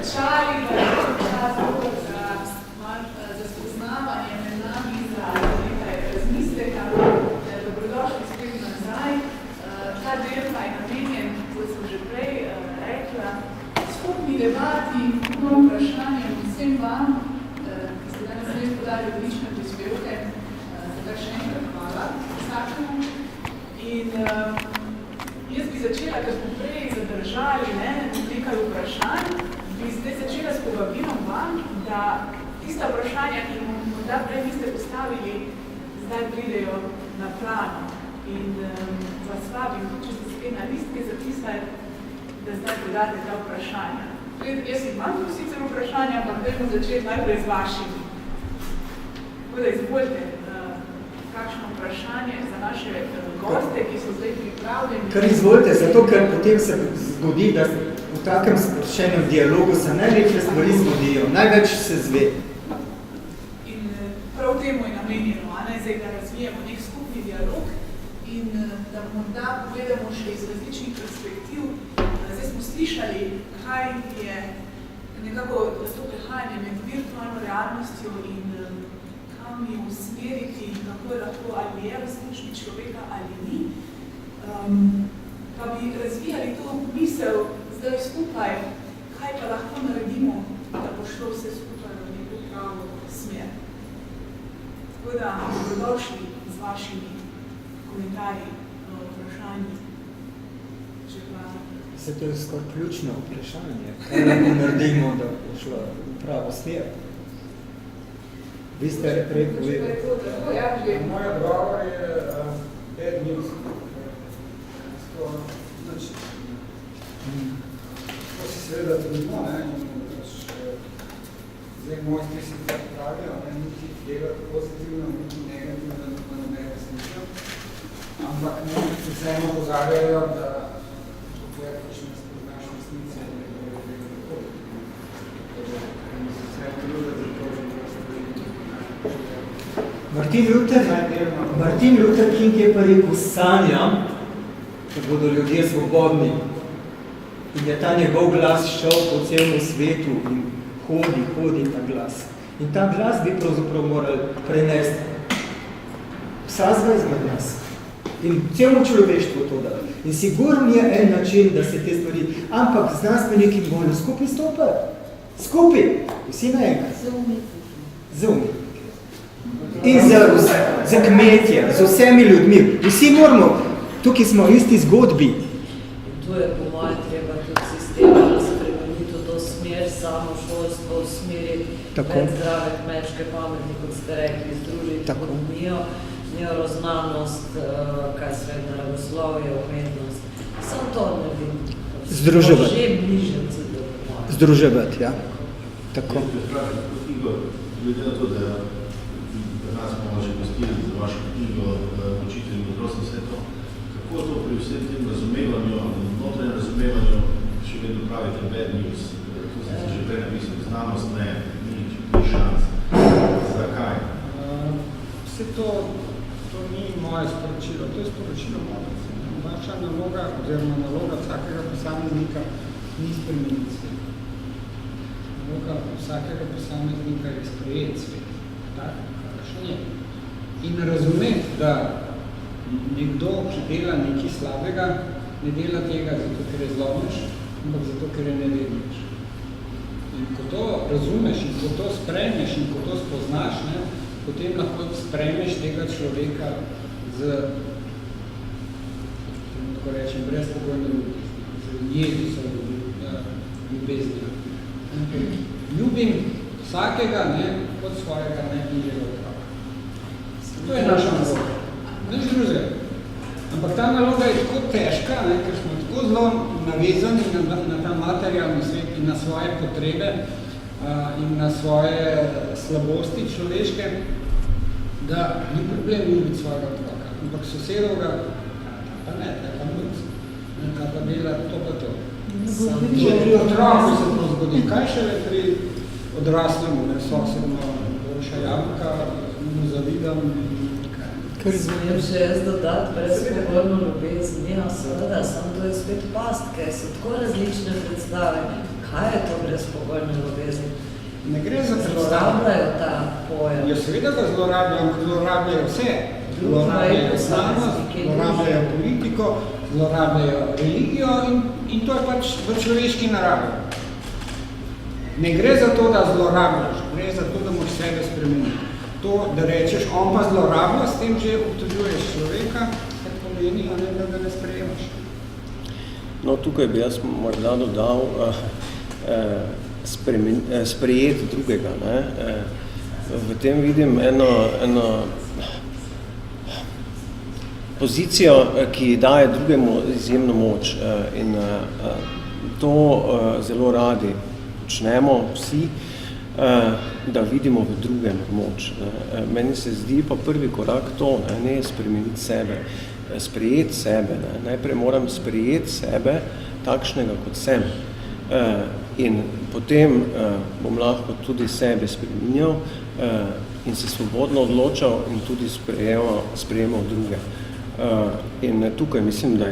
končali, da je čas za spoznavanje med nami, za nekaj razmisleka. Dobrodošli spet nazaj. Ta del pa je namenjen, kot sem že prej rekla, skupni debati, vprašanjem vsem vam, ki ste danes res podali odlične prispevke. Zato še enkrat hvala vsakemu. In jaz bi začela, ker smo prej zadržali nekaj vprašanj, bi zdaj začela s povabilom vam, da tista vprašanja, ki morda prej niste postavili, zdaj pridejo na plano. In vas vabim, če ste spet na listke zapisali, da zdaj podate ta vprašanja. Jaz imam tu sicer vprašanja, ampak dajmo začeti najprej z vašimi. Tako da izvolite kakšno vprašanje za naše goste, ki so zdaj pripravljeni. Kar izvolite, zato ker potem se zgodi, da v takem sproščenem dialogu se najlepše stvari zgodijo, največ se zve. In prav temu je namenjeno, zdaj, da razvijemo nek skupni dialog in da morda pogledamo še iz različnih perspektiv. Zdaj smo slišali, kaj je nekako to prehajanje med virtualno realnostjo in kam je usmeriti, kako je lahko ali je v službi človeka ali ni. Pa bi razvijali to misel zdaj skupaj, kaj pa lahko naredimo, da bo šlo vse skupaj v neko pravo smer. Tako da, dobrodošli z vašimi komentarji, vprašanji. Se to je skoraj ključno vprašanje. Kaj lahko naredimo, da bo šlo v pravo smer? Vi ste prej povedali. Moja odgovor je bad news. To si seveda trudno, zdaj mojstri si tako pravijo, niti delati pozitivno, niti negativno, da nobene smisla. Ampak nekaj vsemo pozarjajo, da dokler pač ne spoznaš resnice, ne bo tega takoj. Martin Luther King je pa rekel, sanjam, da bodo ljudje svobodni. In je ta njegov glas šel po celem svetu in hodi ta glas. In ta glas bi pravzaprav morali prenesti vsakega izmed nas. In celom človeštvu to da. In sigurno je en način, da se te stvari, ampak znanstveniki bodo skupaj stopili. Skupaj, vsi naenkrat. Z umetniki. In za kmetje, z vsemi ljudmi. Vsi moramo, tukaj smo v isti zgodbi. Tu je po moje treba tudi sistema spremeniti to smer, samo šolstvo usmeriti, več zdrave kmečke pameti, kot ste rekli, združiti ekonomijo, neuroznanost, kaj svet naravoslovje, umetnost. Samo to ne vidim. Združevati. Že bližnci do moje. Združevati, ja. Tako. Glede na to, da nas bomo že gostili za vašo knjigo Učitelj modrosti vse to, kako to pri vsem tem razumevanju, notranjem razumevanju, še vedno pravite bad news, to sem se že prej napisal, znanost ne, ni šans. Zakaj? Vse to ni moje sporočilo, to je sporočilo modrosti. Naša naloga, oziroma naloga vsakega posameznika ni spremeniti svet. Naloga vsakega posameznika je sprejeti svet. Tak, kakšen je. In razumeti, da nekdo, ki dela nekaj slabega, ne dela tega zato, ker je zlobnež, ampak zato, ker je nevednež. In ko to razumeš in ko to sprejmeš in ko to spoznaš, potem lahko sprejmeš tega človeka z, tako rečem, brezpogojno ljubezni, z Jezusom ljubeznijo. Ljubim vsakega kot svojega najbližjega otroka. To je naša naloga. Nič drugega. Ampak ta naloga je tako težka, ker smo tako zelo navezani na ta materialni svet in na svoje potrebe in na svoje slabosti človeške, da ni problem ljubiti svojega otroka. Ampak sosedovga, pa ne, pa nič. Kaj pa dela to pa to. Že pri otroku se to zgodi. Kaj šele pri odraslemu, sosedno boljša javka, mu zavidam. Smem še jaz dodati brezpogojno ljubezen. Ja, seveda, samo to je spet past, ker so tako različne predstave. Kaj je to brezpogojna ljubezen? Ne gre za predstavljanje. Zlorabljajo ta pojem. Ja, seveda ga zlorabljajo vse. Zlorabljajo znanost, zlorabljajo politiko, zlorabljajo religijo in to je pač v človeški naravi. Ne gre za to, da zlorabljaš, gre za to, da moraš sebe spremeniti. To, da rečeš, on pa zlorablja, s tem že obtožuješ človeka, kar pomeni, da ga ne sprejemaš. No, tukaj bi jaz morda dodal sprejeti drugega. Ne? V tem vidim eno pozicijo, ki daje drugemu izjemno moč in to zelo radi počnemo vsi, da vidimo v drugem moč. Meni se zdi pa prvi korak to, ne spremeniti sebe, sprejeti sebe. Najprej moram sprejeti sebe takšnega, kot sem. In potem bom lahko tudi sebe spreminjal in se svobodno odločal in tudi sprejemal druge. In tukaj mislim, da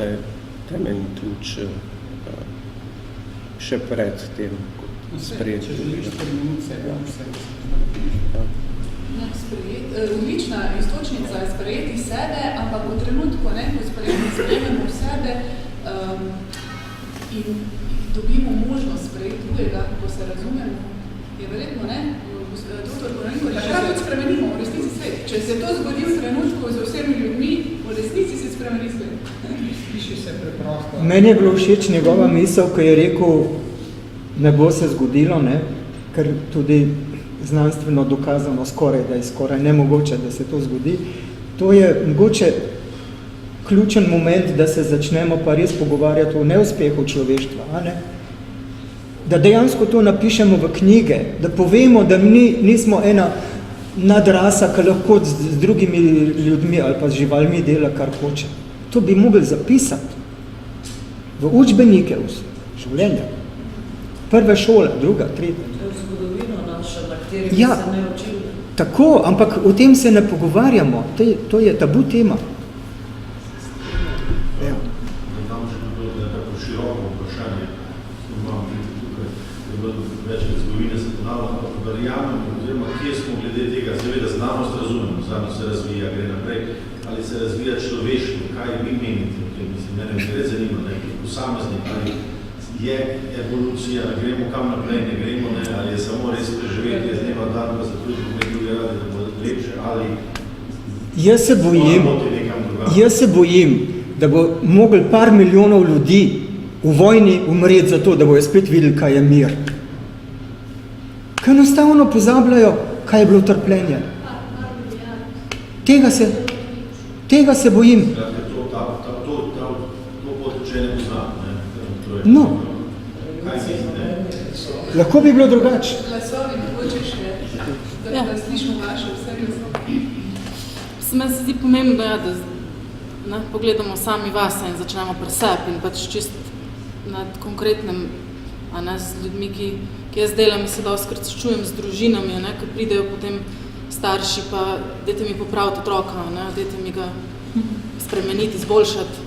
je temeljni ključ še pred tem, kot sprejeti. Če želiš spremeniti sebe, Odlična istočnica je sprejeti sebe, ampak v trenutku, ko sprejememo sebe in dobimo možnost sprejeti drugega, ko se razumemo, je verjetno, doktor Korenko, takrat tudi spremenimo v resnici svet. Če se to zgodi v trenutku z vsemi ljudmi, v resnici se spremeni svet. Piši se preprosto. Meni je bilo všeč njegova misel, ko je rekel, ne bo se zgodilo, ker tudi znanstveno dokazano da je skoraj nemogoče, da se to zgodi. To je mogoče ključen moment, da se začnemo pa res pogovarjati o neuspehu človeštva. Da dejansko to napišemo v knjige, da povemo, da nismo ena nadrasa, ki lahko z drugimi ljudmi ali pa z živalmi dela, kar hoče. To bi mogli zapisati v učbenike življenja. Prve šole, druga, tretja. To je zgodovino naša, na kateri bi se ne učili. Tako, ampak o tem se ne pogovarjamo. To je tabu tema. Tam že bilo tako široko vprašanje, imam tukaj, je bilo večkrat zgodovine se ponavljam, ampak verjamem, oziroma kje smo glede tega, seveda znanost razumemo, znanost se razvija, gre naprej, ali se razvija človeštvo, kaj vi menite, mislim, mene gre zanima, posameznik, ali je evolucija, gremo kam naprej, ne gremo, ali je samo res preživetje z dneva dan, pa se tudi druge radi, da bo lepše, ali Jaz se bojim, da bo mogli par milijonov ljudi v vojni umreti za to, da bojo spet videli, kaj je mir. Kaj enostavno pozabljajo, kaj je bilo trpljenje. Tega se bojim. To područje ne poznam. No. Lahko bi bilo drugače. Glasovi mogoče še, da slišimo vaše vse glasovi. Meni se zdi pomembno, da pogledamo sami vase in začnemo pri sebi in pač čist nad konkretnem, z ljudmi, ki jaz delam in se dostikrat srečujem z družinami, ko pridejo potem starši, pa dajte mi popraviti otroka, dajte mi ga spremeniti, izboljšati.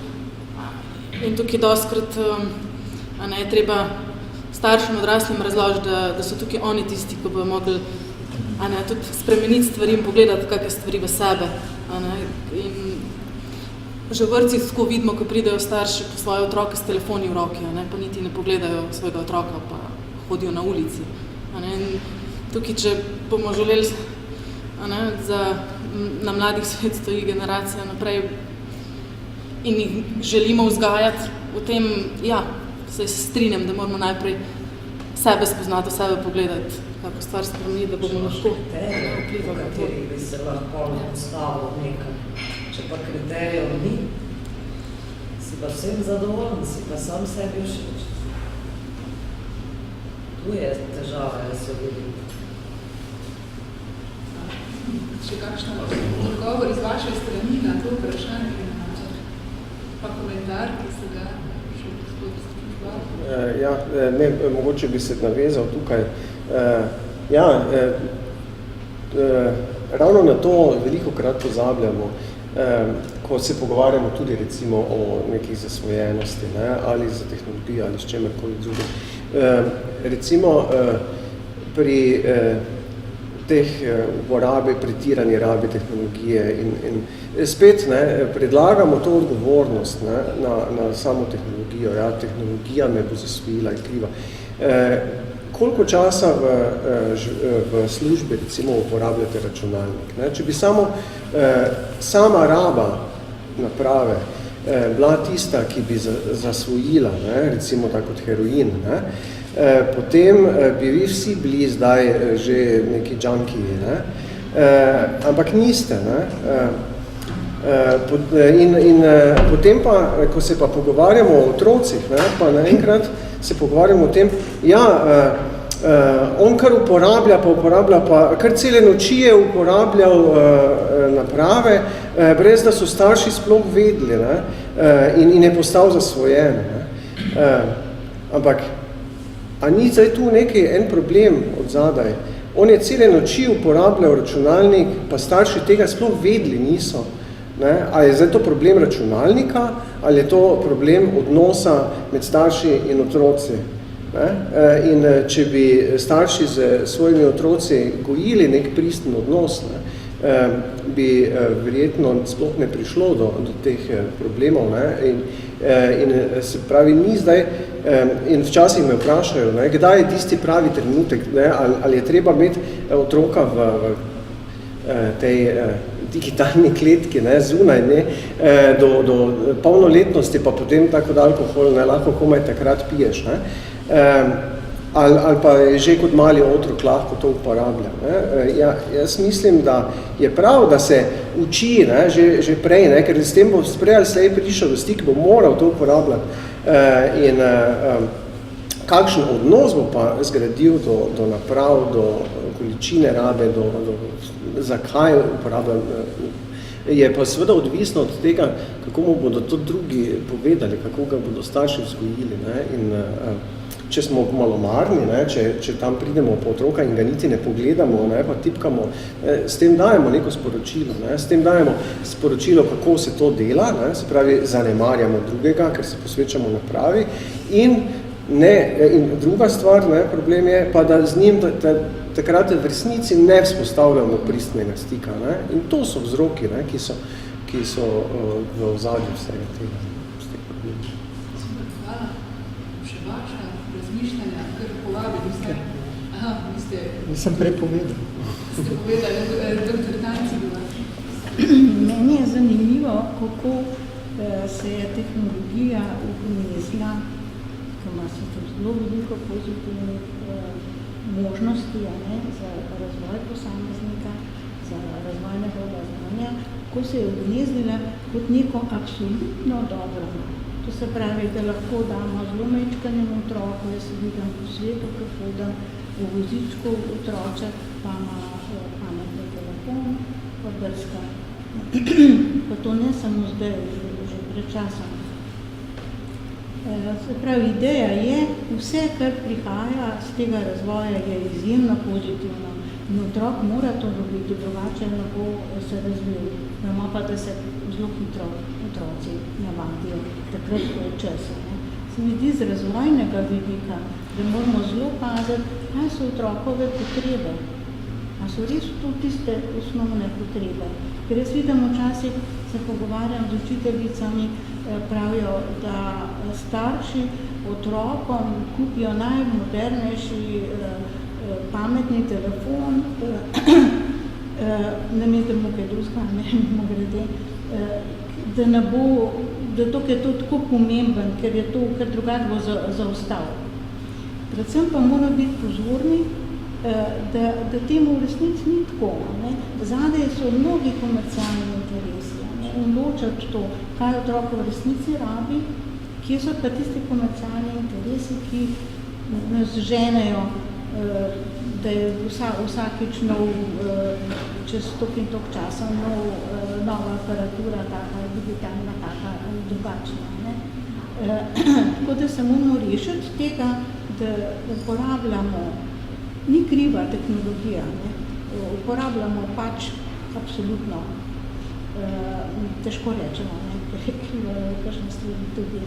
In tukaj dostikrat je treba staršem odraslim razložiti, da so tukaj oni tisti, ki bojo mogli tudi spremeniti stvari in pogledati kakšne stvari v sebe. In že v vrtcih tako vidimo, ko pridejo starši po svoje otroke s telefoni v roki, pa niti ne pogledajo svojega otroka, pa hodijo na ulici. In tukaj, če bomo želeli, na mladih svet stoji generacija naprej in jih želimo vzgajati v tem, se strinjam, da moramo najprej sebe spoznati, sebe pogledati, kako stvar spremeni, da bomo lahko vplivali na to. Bi se lahko postavil nekaj. Če pa kriterijev ni, si pa vsem zadovoljen, si pa sam sebi všeč. Tu je težava, jaz jo vidim. Še kakšno odgovor iz vaše strani na to vprašanje, pa komentar, ki se ga še gospod mogoče bi se navezal tukaj. Ravno na to velikokrat pozabljamo, ko se pogovarjamo tudi recimo o nekih zasvojenosti, ali za tehnologijo ali s čemerkoli drugim. recimo pri teh uporabi, pretirani rabi tehnologije in spet predlagamo to odgovornost na samo tehnologijo. Ja, tehnologija me bo zasvojila in kriva. Koliko časa v službi recimo uporabljate računalnik? Ne? Če bi sama raba naprave bila tista, ki bi zasvojila, ne? Recimo tako kot heroin, ne? Potem bi vi vsi bili zdaj že neki junkiji, ne? Ampak niste. Ne? In potem pa, ko se pa pogovarjamo o otrocih, ne? Pa naenkrat se pogovarjamo o tem, on kar uporablja, pa kar cele noči je uporabljal naprave, brez da so starši sploh vedeli, ne? In je postal zasvojen. Ne? Ampak, a ni zdaj tu en problem od zadaj? On je cele noči uporabljal računalnik, pa starši tega sploh vedeli niso. Ne? Ali je zdaj to problem računalnika, ali je to problem odnosa med starši in otroci? Ne? In če bi starši z svojimi otroci gojili nek pristen odnos, ne? Bi verjetno sploh ne prišlo do teh problemov. Ne? In se pravi, ni zdaj, in včasih me vprašajo, ne? Kdaj je tisti pravi trenutek, ne? Ali je treba imeti otroka v tej digitalni kletki, ne, zunaj, ne, do polnoletnosti, pa potem tako da alkohol, ne, lahko komaj takrat piješ, ne, ali pa je že kot mali otrok lahko to uporablja. Ne. Jaz mislim, da je prav, da se uči, ne, že prej, ne, ker s tem bo prej ali slej prišel v stik, bo moral to uporabljati. In kakšen odnos bo pa zgradil do naprav, do količine rabe, zakaj uporabljam, je pa seveda odvisno od tega, kako mu bodo to drugi povedali, kako ga bodo starši vzgojili. Ne? In če smo malomarni, ne? Če tam pridemo po otroka in ga niti ne pogledamo, ne? Pa tipkamo, s tem dajemo neko sporočilo. Ne? S tem dajemo sporočilo, kako se to dela, ne? Se pravi, zanemarjamo drugega, ker se posvečamo napravi. In druga stvar, ne, problem je pa, da z njim takrat v resnici ne vzpostavljamo pristnega stika. Ne? In to so vzroki, ne, ki so v ozadju vsega tega. Hvala. Še vaša razmišljanja, kar povabili ste. Aha, Nisem prej povedal. Ste povedali, doktor Tanci bila. Meni je zanimivo, kako se je tehnologija ugnezla, ko ima se tudi zelo veliko pozitivnih možnosti, ne, za razvoj posameznika, za razvoj njegovega znanja, ko se je ugnezila kot neko absolutno dobro. To se pravi, da lahko damo zelo majčkanemu otroku, jaz se vidim po svetu, ko hodam v vozičku otroče, pa ima pametni telefon, pa brska. Pa to ne samo zdaj, že pred časom. Se pravi, ideja je, vse, kar prihaja z tega razvoja, je izjemno pozitivno. In otrok mora to dobiti, drugače ne bo se razvil. Vemo pa, da se zelo hitro otroci navadijo, takrat ko je čas. Se mi zdi z razvojnega vidika, da moramo zelo paziti, kaj so otrokove potrebe. A so res to tiste osnovne potrebe. Ker jaz vidim, včasih se pogovarjam z učiteljicami, pravijo, da starši otrokom kupijo najmodernejši pametni telefon, namesto mu kaj drugega, ne grede, da to je to tako pomemben, ker je to kar drugače bo zaostal. Predvsem pa mora biti pozorni, da temu v resnici ni tako. Zadaj so mnogi komercialni interesi. Ločati to, kaj otrok v resnici rabi, kje so pa tisti komercialni interesi, ki nas ženejo, da je vsakič nov, čez toliko in toliko časa nova aparatura, taka digitalna, taka drugačna. Tako da se moramo rešiti tega, da uporabljamo, ni kriva tehnologija, uporabljamo pač absolutno, težko rečemo, ker je kriva v kakšni stvari tudi,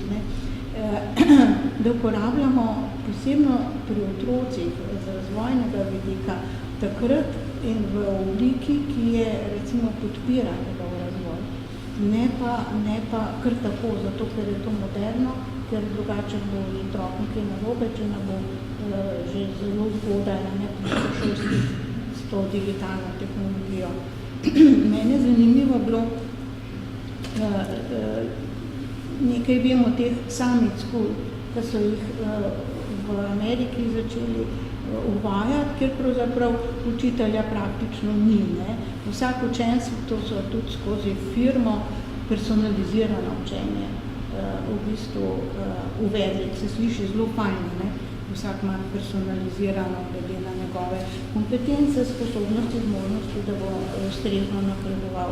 da uporabljamo posebno pri otrocih z razvojnega vidika takrat in v obliki, ki je recimo podpira njegov razvoj. Ne pa kar tako, zato ker je to moderno, ker drugače bo otrok nekaj narobe, če ne bo že zelo zgodaj na šolski s to digitalno tehnologijo. Meni je zanimivo bilo, nekaj vem o teh summit school, ki so jih v Ameriki začeli uvajati, kjer pravzaprav učitelja praktično ni. Ne? Vsak učenec, to so tudi skozi firmo, personalizirano učenje v bistvu uvedli, se sliši zelo fajno, ne? Vsak ima personalizirano glede na njegove kompetence, sposobnosti, zmožnosti, da bo ustrezno napredoval.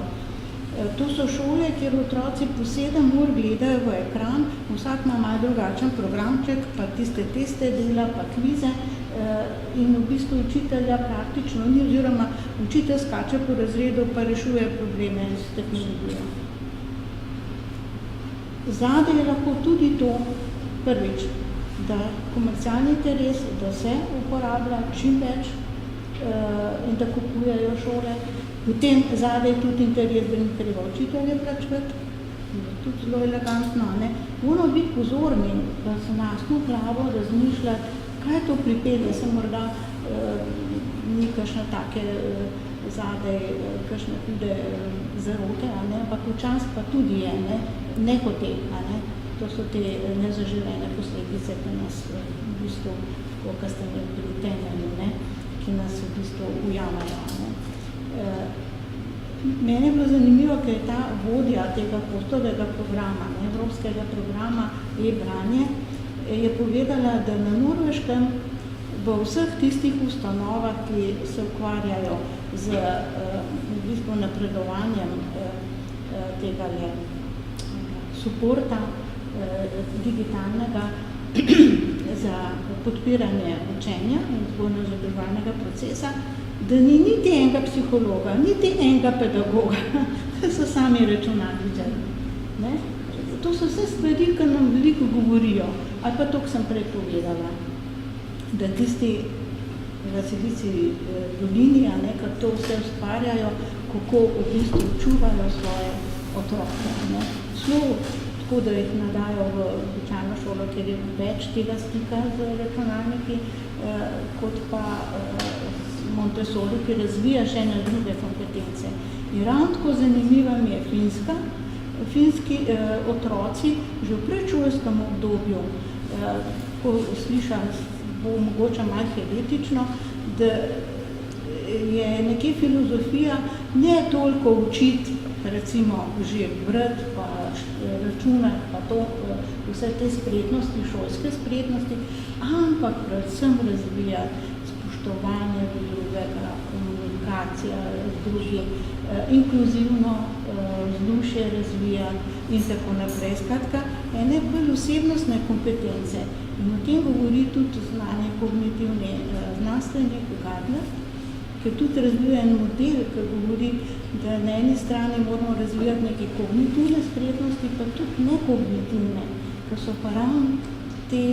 To so šole, kjer otroci po 7 ur gledajo v ekran, vsak ima malo drugačen programček, pa tiste teste dela, pa kvize in v bistvu učitelja praktično ni, oziroma učitelj skače po razredu, pa rešuje probleme s tehnologijo. Zadaj je lahko tudi to, prvič, da komercialni interes, da se uporablja čim več in da kupujejo šole. Potem zadaj je tudi interes, da ni treba učitelje plačevati, tudi zelo elegantno. Moramo biti pozorni, da se nasno glavo razmišljati, kaj to pripelje, se morda ni kakšne take zadaj, kakšne tudi zarote, ampak včasih pa tudi je, ne hote, to so te nezaželene posledice, ki nas v bistvu, kot ste imeli pritegnjali, ki nas v bistvu ujamajo. Meni je bilo zanimivo, ker je ta vodja tega postovega programa, evropskega programa e-branje, je povedala, da na Norveškem v vseh tistih ustanovah, ki se ukvarjajo z v bistvu napredovanjem tega suporta digitalnega za podpiranje učenja in vzgojno-izobraževalnega procesa, da ni niti enega psihologa, niti enega pedagoga, da so sami računalničarji. To so vse stvari, ki nam veliko govorijo. Ali pa to, ko sem prej povedala, da tisti v Silici dolini, ki to vse ustvarjajo, kako v bistvu čuvajo svoje otroke. Šlo tako, da jih nadajo v običajno šolo, ker je več tega stika z računalniki, kot pa Montessori, ki razvija še ene druge kompetence. In ravno tako zanimiva mi je Finska. Finski otroci že v predšolskem obdobju, ko slišam, bo mogoče malo heretično, da je nekje filozofija ne toliko učiti, recimo že brati, pa računati, pa to, vse te spretnosti, šolske spretnosti, ampak predvsem razvijati spoštovanje do drugega, komunikacija z drugim, inkluzivno vzdušje razvijati in tako naprej. Skratka, ene bolj osebnostne kompetence. In o tem govori tudi znanje kognitivni znanstvenik Gardner, ki tudi razvija en model, ki govori, da na eni strani moramo razvijati neke kognitivne spretnosti, pa tudi nekognitivne, ki so pa ravno te,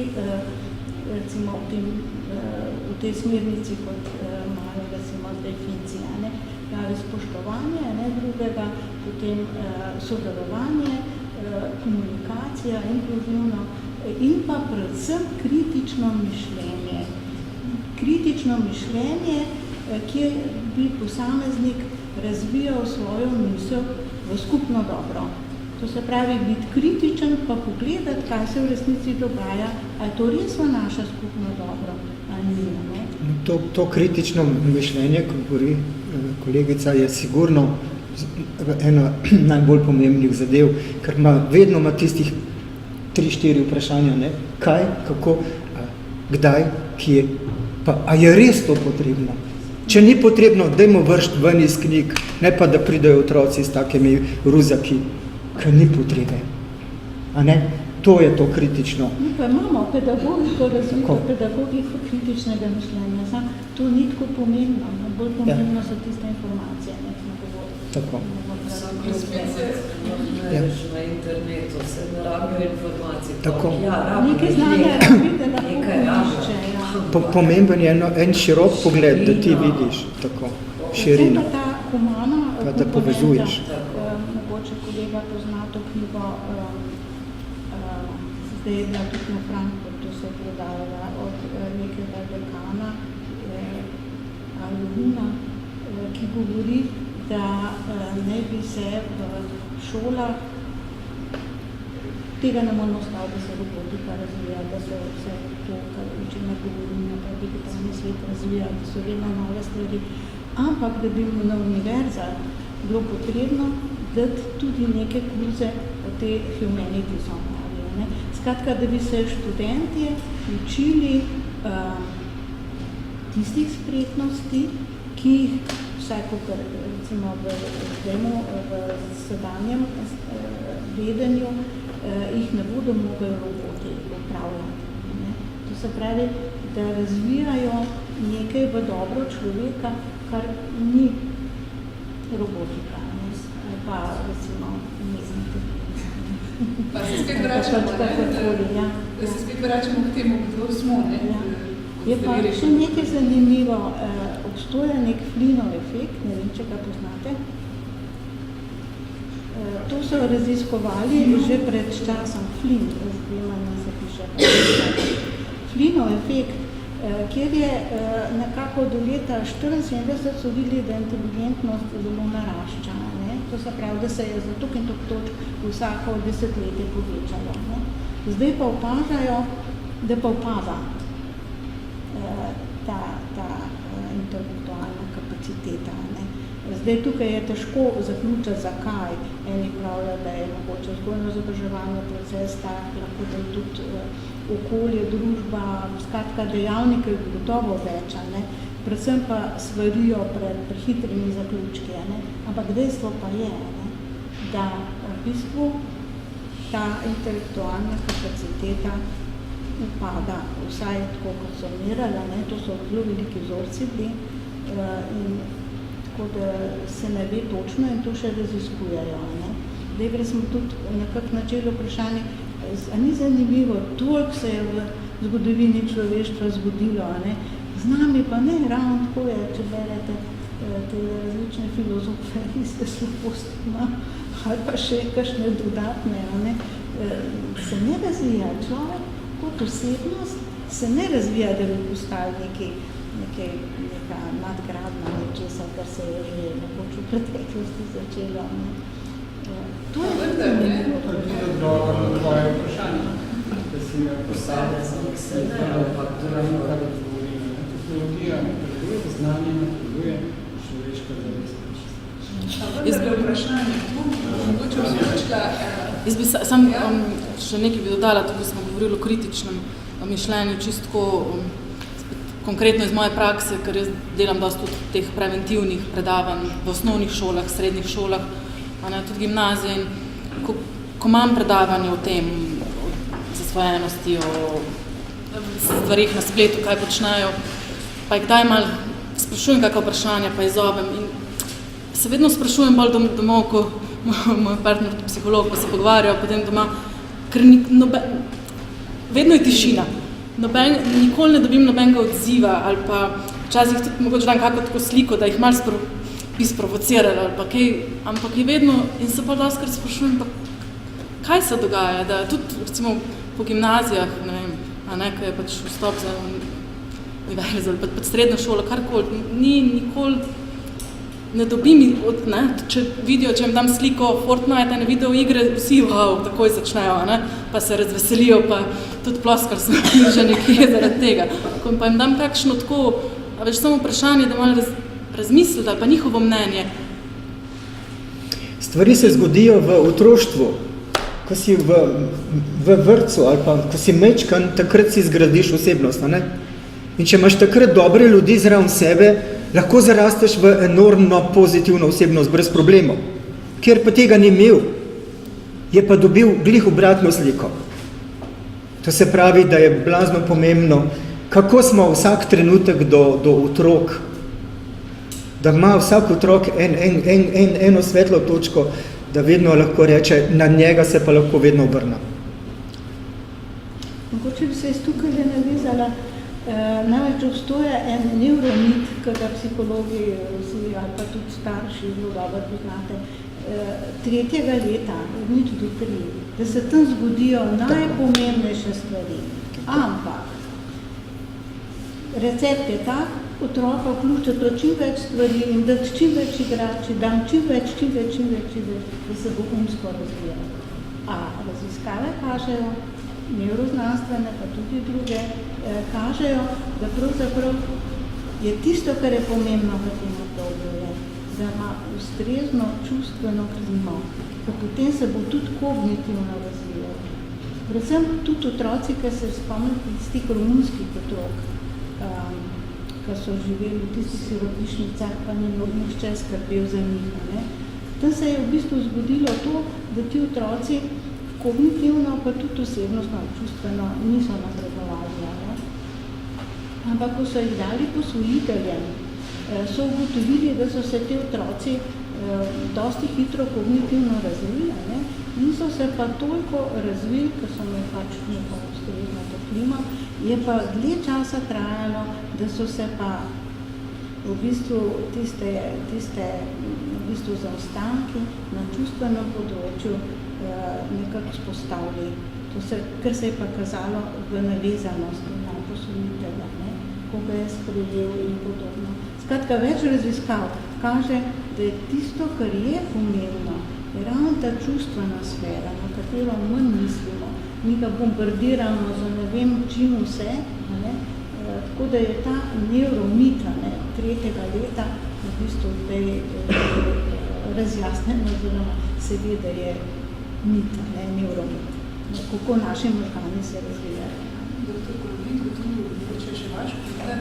recimo v tej smernici, kot imajo recimo zdaj Finci, pravi spoštovanje drugega, potem sodelovanje, komunikacija, inkluzivno in pa predvsem kritično mišljenje. Kritično mišljenje, kjer bi posameznik razvijal svojo misel v skupno dobro. To se pravi biti kritičen, pa pogledati, kaj se v resnici dogaja, a je to res v naša skupno dobro, ali ni, ne? To kritično mišljenje, ko govori kolegica, je sigurno ena najbolj pomembnih zadev, ker vedno ima tistih 3-4 vprašanja, ne? Kaj, kako, kdaj, kje, pa a je res to potrebno? Če ni potrebno, dajmo vršiti ven iz knjig, ne pa da pridejo otroci s takimi ruzaki, ki ni potrebe. A ne? To je to kritično. Mi pa imamo pedagogiko, razvito pedagogiko kritičnega mišljenja. to ni tako pomembno, bolj pomembno so tiste informacije, ne govoriti. Tako. Na internetu se ne rabijo informacije. Tako. Nekaj znanja rabite, da lahko Pomemben je en širok pogled, da ti vidiš tako širino. Pa ta humana Pa da povezuješ. Mogoče kolega pozna to knjigo, zdaj je bila tudi na Frankfurtu se prodajala od nekega dekana, Aluna, ki govori, da ne bi se v šolah tega ne moramo ostati, da se robotika razvija, da se vse to, kar učimo govorimo, da digitalni svet razvija, da so vedno nove stvari, ampak da bi na univerzah bilo potrebno dati tudi neke kurze o te humanities onali, ne. Skratka, da bi se študentje učili tistih spretnosti, ki jih vsako, recimo v sedanjem vedenju, jih ne bodo mogli roboti upravljati. Ne. To se pravi, da razvijajo nekaj v dobro človeka, kar ni robotika, ne, pa recimo umetnike. Pa se spet vračamo k temu, kdo smo, ne? Je pa še nekaj zanimivo, obstoja nek Flynnov efekt, ne vem, če ga poznate. To so raziskovali že pred časom Flynn, se piše. Flynnov efekt, kjer je nekako do leta 1974 so videli, da inteligentnost zelo narašča. Ne? To se pravi, da se je za toliko in toliko točk vsako desetletje povečalo. Ne? Zdaj pa opažajo, da pa upada ta intelektualna kapaciteta. Ne? Zdaj tukaj je težko zaključiti, zakaj. Eni pravijo, da je mogoče vzgojno-izobraževalni proces tak, lahko da je tudi okolje, družba, skratka dejavnike gotovo več, ne? Predvsem pa svarijo pred hitrimi zaključki. Ne? Ampak dejstvo pa je, ne? Da v bistvu ta intelektualna kapaciteta upada, vsaj tako, kot so merala, ne? To so zelo veliki vzorci bili in tako da se ne ve točno in to še raziskujejo. Ne? Zdaj smo tudi nekako načeli vprašanje, a ni zanimivo, toliko se je v zgodovini človeštva zgodilo, ne? Z nami pa ne, ravno tako je, če berete te različne filozofe, iste slabosti ima, ali pa še kakšne dodatne, ne? Se ne razvija človek kot osebnost, se ne razvija, da bi postali neka nadgradna nečesa, kar se je že nekoč v preteklosti začelo. Ne? To je zanimivo. To je tudi odgovor na tvoje vprašanje, da si ga postavlja samo tehnologija napreduje, znanje napreduje, človeška zavestnost. Jaz bi vprašanje, mogoče vzročila... Jaz bi sam še nekaj bi dodala, tukaj smo govorili o kritičnem mišljenju, čistko konkretno iz moje prakse, ker jaz delam dosti tudi teh preventivnih predavanj v osnovnih šolah, srednjih šolah, tudi gimnazije. In ko imam predavanje o tem, o zasvojenosti, o stvarih na spletu, kaj počnejo, pa jih kdaj malo sprašujem kakšno vprašanje, pa izzovem. In se vedno sprašujem bolj domov, ko moj partner, psiholog, pa se pogovarjajo potem doma, ker vedno je tišina. Nikoli ne dobim nobenega odziva ali pa včasih tudi mogoče dam kako tako sliko, da jih malo bi sprovocirali ali pa kaj, ampak je vedno in se pa dostikrat sprašujem, pa kaj se dogaja, da tudi recimo po gimnazijah, ne vem, ko je pač vstop za univerzo ali pa srednjo šolo, karkoli, nikoli ne dobim, če vidijo, če jim dam sliko Fortnite, ne video igre, vsi takoj začnejo, pa se razveselijo, pa tudi ploskar sem že nekje zaradi tega. Ko pa jim dam kakšno tako, samo vprašanje, da malo razmisliti, ali pa njihovo mnenje. Stvari se zgodijo v otroštvu, ko si v vrtcu ali pa ko si mečkan, takrat si zgradiš osebnost, ne? In če imaš takrat dobre ljudi zraven sebe, lahko zarasteš v enormno pozitivno osebnost brez problemov. Ker pa tega ni imel, je pa dobil glih obratno sliko. To se pravi, da je blazno pomembno kako smo vsak trenutek do otrok, da ima vsak otrok eno svetlo točko, da vedno lahko reče, na njega se pa lahko vedno obrne. Mogoče bi se jaz tukaj navezala, namreč obstoja en neuromit, ki ga psihologi ali pa tudi starši zelo dobro poznate, 3. leta, od 0 do 3, da se tam zgodijo najpomembnejše stvari. Ampak recept je tak, otroka vključiti to čim več stvari in dati čim več igrači, dam čim več, da se bo umsko razvijal. A raziskave kažejo, nevroznanstvene, pa tudi druge, kažejo, da pravzaprav je tisto, kar je pomembno v tem obdobju, da ima ustrezno čustveno klimo, pa potem se bo tudi kognitivno razvijal. Predvsem tudi otroci, ki se spomnite iz tih romunskih otrok, ki so živeli v tistih sirotišnicah, pa ni nihče skrbel za njih. Ne? Tam se je v bistvu zgodilo to, da ti otroci kognitivno, pa tudi osebnostno, čustveno niso napredovali. Ne? Ampak ko so jih dali posvojiteljem, so ugotovili, da so se ti otroci dosti hitro kognitivno razvili, ne? Niso se pa toliko razvili, ker so me pač neko ustrezno to klima, je pa dlje časa trajalo, da so se pa v bistvu tiste zaostanki na čustvenem področju nekako spostavili. Kar se je pa kazalo v navezanosti na posvojitelja, koga je sprejel in podobno. Skratka, več raziskav kaže, da je tisto, kar je pomembno, je ravno ta čustvena sfera, na katero manj mislimo. Mi ga bombardiramo za ne vem čim vse, ne? Tako da je ta neuromita 3. leta v bistvu zdaj razjasneno, oziroma se ve, da je mita, neuromita. Kako naši možgani se razvijajo. Doktor Kolovin, kot tu mogoče še vaš pogled,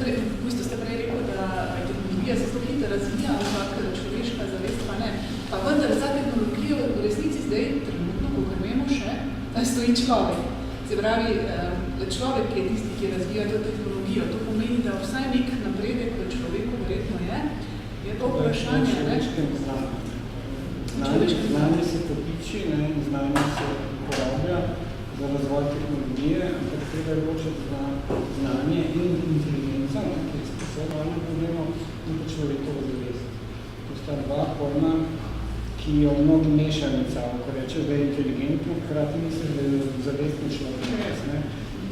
v bistvu ste prej rekel, da tehnologija se zelo hitro razvija, ampak človeška zavest pa ne. Pa vendar za tehnologijo v resnici zdaj trenutno, kot vemo še, stoji človek. Se pravi, človek je tisti, ki razvija to tehnologijo. To pomeni, da vsaj nek napredek v človeku verjetno je to vprašanje. Znanje se popiči, znanje se uporablja za razvoj tehnologije, ampak treba je ločiti na znanje in inteligenca, ki je sposobno problemo in pa človekovo zavest. To sta dva pojma, ki jo mnogi mešanica, ko reče, da je inteligentno, hkrati misli, da je zavestno človek.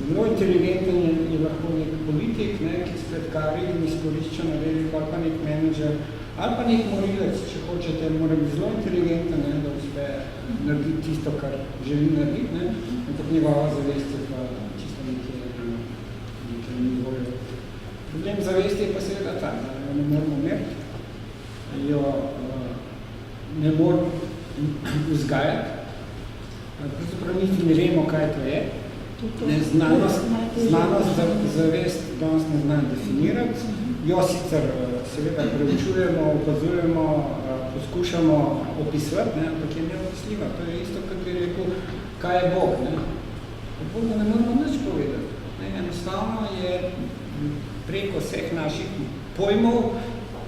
Zelo inteligenten je lahko nek politik, ki spletkari in izkorišča naredi, ali pa nek menedžer, ali pa nek morilec, če hočete, mora biti zelo inteligenten, da uspe narediti tisto, kar želi narediti, ampak njegova zavest je pa čisto nekaj nivojo. Problem zavesti je pa seveda ta, da jo ne moramo meriti, jo ne moramo vzgajati, pravzaprav niti ne vemo, kaj to je. Znanost zavest danes ne znam definirati, jo sicer seveda preučujemo, opazujemo, poskušamo opisovati, ampak je neopisljiva. To je isto, kot bi rekel, kaj je Bog. Bogu ne moramo nič povedati. Enostavno je preko vseh naših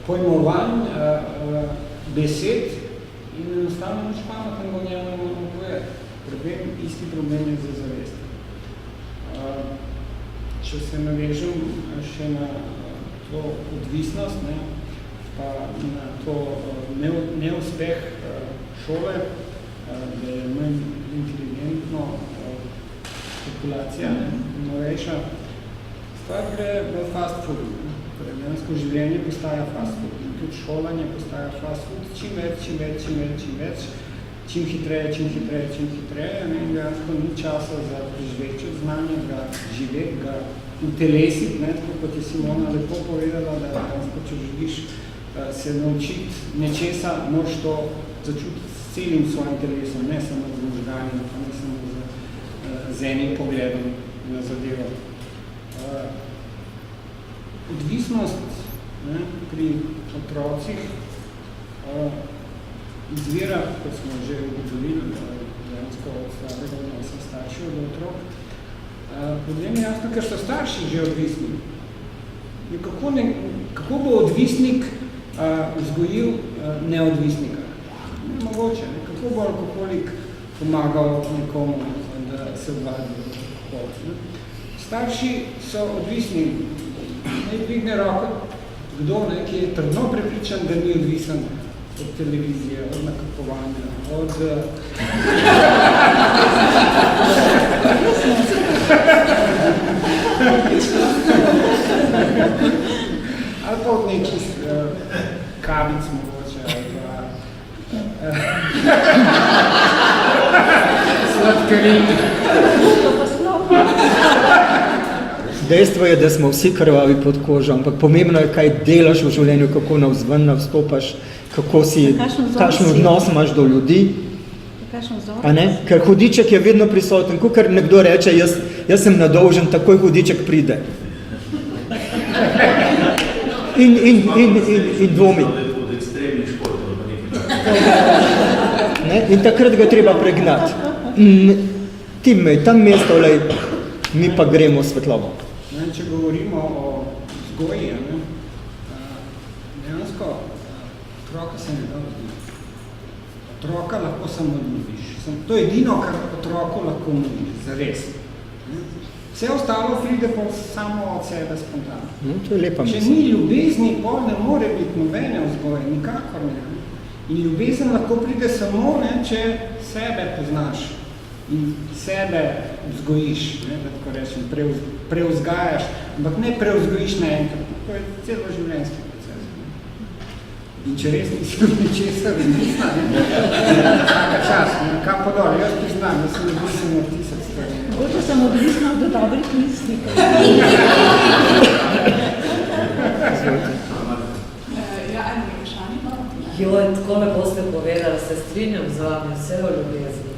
pojmovanj, besed in enostavno nič pametnega v njemu ne moramo povedati. Isti problem je za zavest. Če se navežem še na to odvisnost, pa na to neuspeh šole, da je manj inteligentno populacija, novejša, stvar gre v fast food. Dejansko življenje postaja fast food in tudi šolanje postaja fast food, čim več, čim hitreje, in dejansko ni časa za preživečet znanje, ga živeti, ga utelesiti, tako kot je Simona lepo povedala, da dejansko, če želiš se naučiti nečesa, moraš to začutiti s celim svojim telesom, ne samo z možganjem, pa ne samo z enim pogledom na zadevo. Odvisnost pri otrocih izvira, kot smo že ugotovili, dejansko od slabega odnosa staršev do otrok, Problem je jasno, ker so starši že odvisni. Kako bo odvisnik vzgojil neodvisnika? Mogoče, ne? Kako bo alkoholik pomagal nekomu, da se obvadi alkohol? Starši so odvisni. Ne dvigne roko, kdo, ne, ki je trdno prepričan, da ni odvisen od televizije, od nakupovanja, od... ali pa od nekih kavic mogoče, ali pa sladkarin. Dejstvo je, da smo vsi krvavi pod kožo, ampak pomembno je, kaj delaš v življenju, kako navzven vstopaš, kakšen odnos imaš do ljudi. A ne? Ker hudiček je vedno prisoten, ker nekdo reče, jaz sem nadolžen, takoj hudiček pride. In dvomi. In takrat ga treba pregnati. Tam mesto, mi pa gremo svetlobo. Če govorimo o vzgoji, dejansko otroka se ne da vzgojiti. Otroka lahko samo ljubiš. To je edino, kar otroku lahko ljubiš, zares. Vse ostalo pride pa samo od sebe spontano. To je lepa misel. Če ni ljubezni, pol ne more biti nobene vzgoje, nikakor ne. In ljubezen lahko pride samo, če sebe poznaš in sebe vzgojiš, da tako rečem, preuzgajaš, ampak ne preuzgojiš naenkrat. To je celo življenjski proces. In če res nisem ničesar odvisna, vsaka čas, kapo dol, jaz priznam, da sem odvisen od 1000 stvari. Mogoče sem odvisna od dobrih misli. Joj, tako me boste povedali, se strinjam z vami, vse o ljubezni.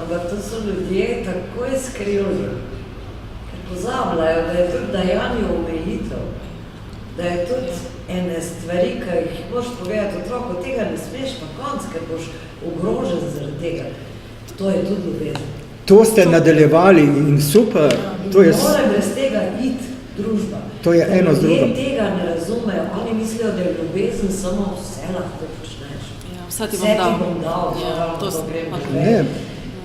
Ampak to so ljudje tako iskrivni, ker pozabljajo, da je tudi dajanje omejitev, da je tudi ene stvari, ki jih moraš povedati otroku, tega ne smeš pa konc, ker boš ogrožen zaradi tega. To je tudi ljubezen. To ste nadaljevali in super. Mora brez tega iti družba. To je eno z drugim. Ljudje tega ne razumejo, oni mislijo, da je ljubezen samo vse lahko počneš. Ja, vse ti bom dal. To gremo. Ne.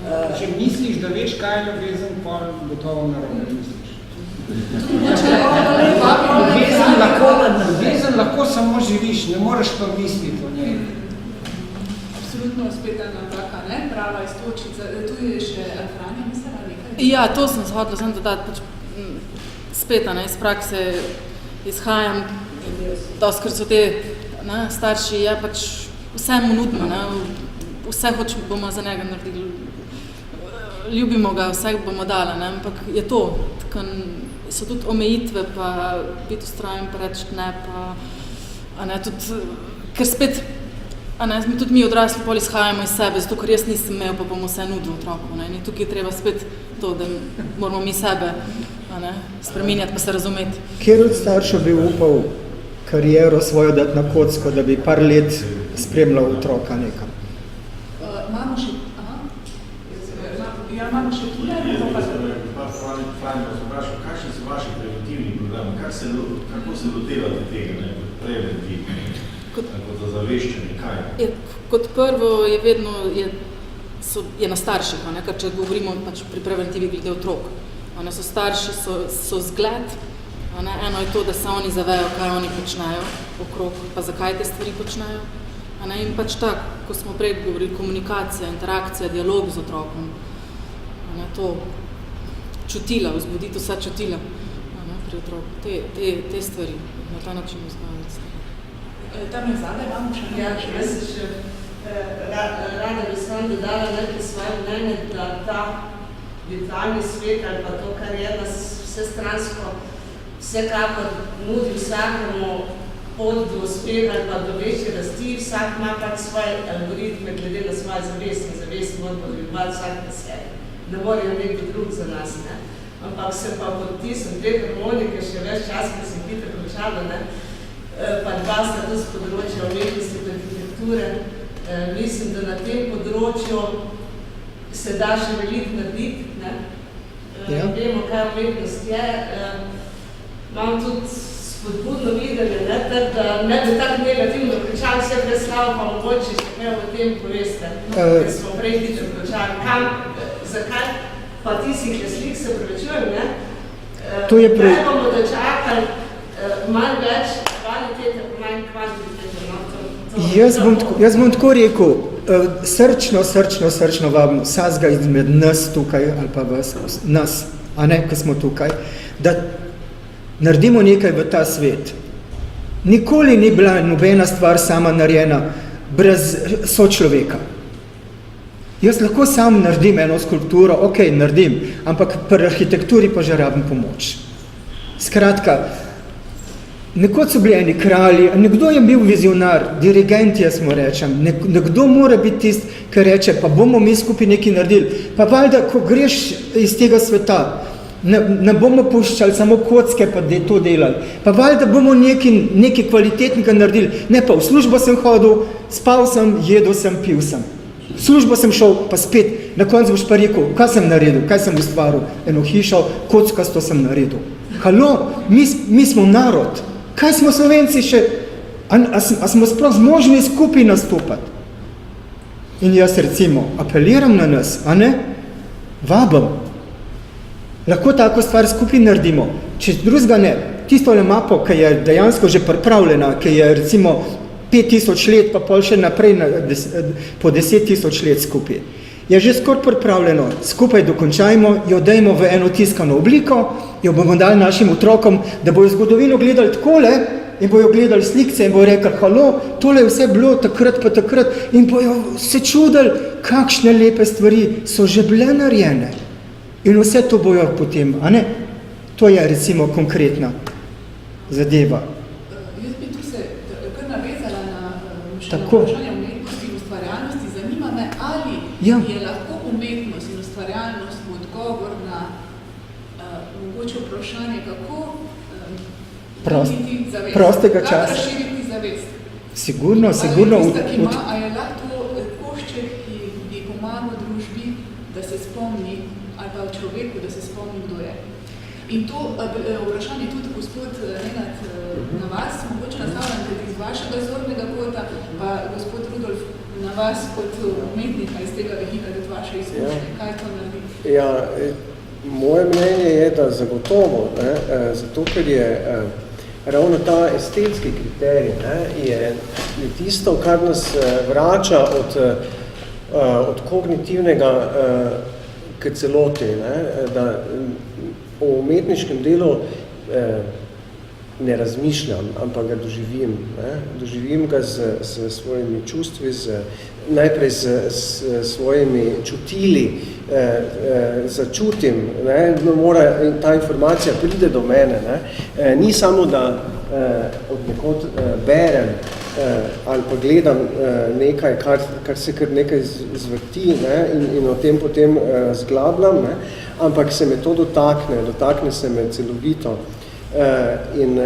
Če misliš, da veš, kaj je ljubezen, pa gotovo narobe misliš. Ljubezen lahko samo živiš, ne moreš pa misliti o njej. Absolutno spet ena taka, ne? Prava istočnica. Tu je še Franja, mislim, ali nekaj? Ja, to sem se hotela sem dodati. Spet, iz prakse izhajam, doskrat so te starši, je pač vse mu nudno, vse bomo za njega naredili. Ljubimo ga, vse bomo dali, ampak je to, so tudi omejitve, pa biti ustrajen, pa reči ne, ker spet, tudi mi odrasli pol izhajamo iz sebe, zato ker jaz nisem imel, pa bomo vse nudili otroku, in tukaj je treba spet to, da moramo mi sebe spreminjati, pa se razumeti. Kjer od staršev bi upal kariero svojo dati na kocko, da bi par let spremljal otroka nekam? Imamo še, imamo še tule? Kakšni so vaši preventivni programi? Kako se lotevate tega, preventivno? Tako za zaveščanje, kaj? Kot prvo je vedno je na starših, ker če govorimo pri preventivi glede otrok. So starši, so zgled, eno je to, da se oni zavejo, kaj oni počnejo okrog, pa zakaj te stvari počnejo. In pač tako, ko smo prej govorili, komunikacija, interakcija, dialog z otrokom, to čutila, vzbuditi vsa čutila pri otroku, te stvari, na ta način vzgajati. Tam je zadaj, imamo še nekaj. Ja, jaz se še rada bi sam dodala nekaj svoje mnenje, da ta virtualni svet ali pa to, kar je nas vsestransko, vsekakor nudi vsakemu pot do uspeha ali pa do večje rasti, vsak ima pač svoje algoritme glede na svoje zavest in zavest moramo odvivati vsak na sebi. Ne morajo nekdo drug za nas, ne. Ampak se pa pod tisem te harmonike še več čas, ker sem hitro končala, ne, pa dva sta tudi z področja umetnosti in arhitekture. Mislim, da na tem področju se da še veliko narediti, ne. vemo, kaj umetnost je, imam tudi spodbudno videnje, da ne bi tako negativno pričali vse preslavo, pa mogoče še kaj o tem poveste, ker smo prej hitro pričali. Zakaj? Pa tistih slik se prevečujem, ne? Kaj bomo dočakali manj več kvalitete, manj kvantitete, no? Jaz bom tako rekel, srčno vabim vsakega izmed nas tukaj, ali pa nas, a ne, ko smo tukaj, da naredimo nekaj v ta svet. Nikoli ni bila nobena stvar sama narejena brez sočloveka. Jaz lahko sam naredim eno skulpturo, ok, naredim, ampak pri arhitekturi pa že rabim pomoč. Skratka, nekoč so bili eni kralji, nekdo je bil vizionar, dirigent, jaz mu rečem, nekdo mora biti tist, ki reče, pa bomo mi skupaj nekaj naredili. Pa valjda, ko greš iz tega sveta, ne bomo puščali samo kocke, pa to delali. Pa valjda bomo nekaj kvalitetnega naredili. Ne pa, v službo sem hodil, spal sem, jedel sem, pil sem. V službo sem šel, pa spet, na koncu boš pa rekel, kaj sem naredil, kaj sem ustvaril, eno hišo, kockasto sem naredil. Halo, mi smo narod. Kaj smo Slovenci še, a smo sploh zmožni skupaj nastopati? In jaz recimo apeliram na nas, a ne? Vabam. Lahko tako stvar skupaj naredimo. Če drugega ne, tisto le mapo, ki je dejansko že pripravljena, ki je recimo 5000 let, pa pol še naprej po 10 000 let skupaj. Je že skoraj pripravljeno, skupaj dokončajmo, jo dajmo v eno tiskano obliko, jo bomo dali našim otrokom, da bojo zgodovino gledali takole in bojo gledali slikce in bojo rekli, halo, tole je vse bilo takrat pa takrat in bojo se čudili, kakšne lepe stvari so že bile narejene. In vse to bojo potem, a ne? To je recimo konkretna zadeva. Jaz bi tu se kar navezala na vprašanje umetnosti in ustvarjalnosti. Zanima me, ali je lahko umetnost in ustvarjalnost odgovor na mogoče vprašanje, kako imeti zavest, prostega časa. Kako razširiti zavest. Sigurno. A je lahko košček, ki bi pomagal družbi, da se spomni, ali pa človeku, da se spomni, kdo je. In to vprašanje tudi, gospod Nenad, na vas, mogoče nastavljam tudi iz vašega zornega kota, pa gospod Rudolf, na vas kot umetnika iz tega vidika, tudi vaše izkušnje. Kaj to naredi? Ja, moje mnenje je, da zagotovo, zato ker je ravno ta estetski kriterij je tisto, kar nas vrača od kognitivnega k celoti, da o umetniškem delu ne razmišljam, ampak ga doživim. Doživim ga s svojimi čustvi, najprej s svojimi čutili, začutim, mora ta informacija pride do mene. Ni samo, da od nekod berem ali pa gledam nekaj, kar se kar nekaj zvrti in o tem potem zglabljam, ampak se me to dotakne se me celovito. In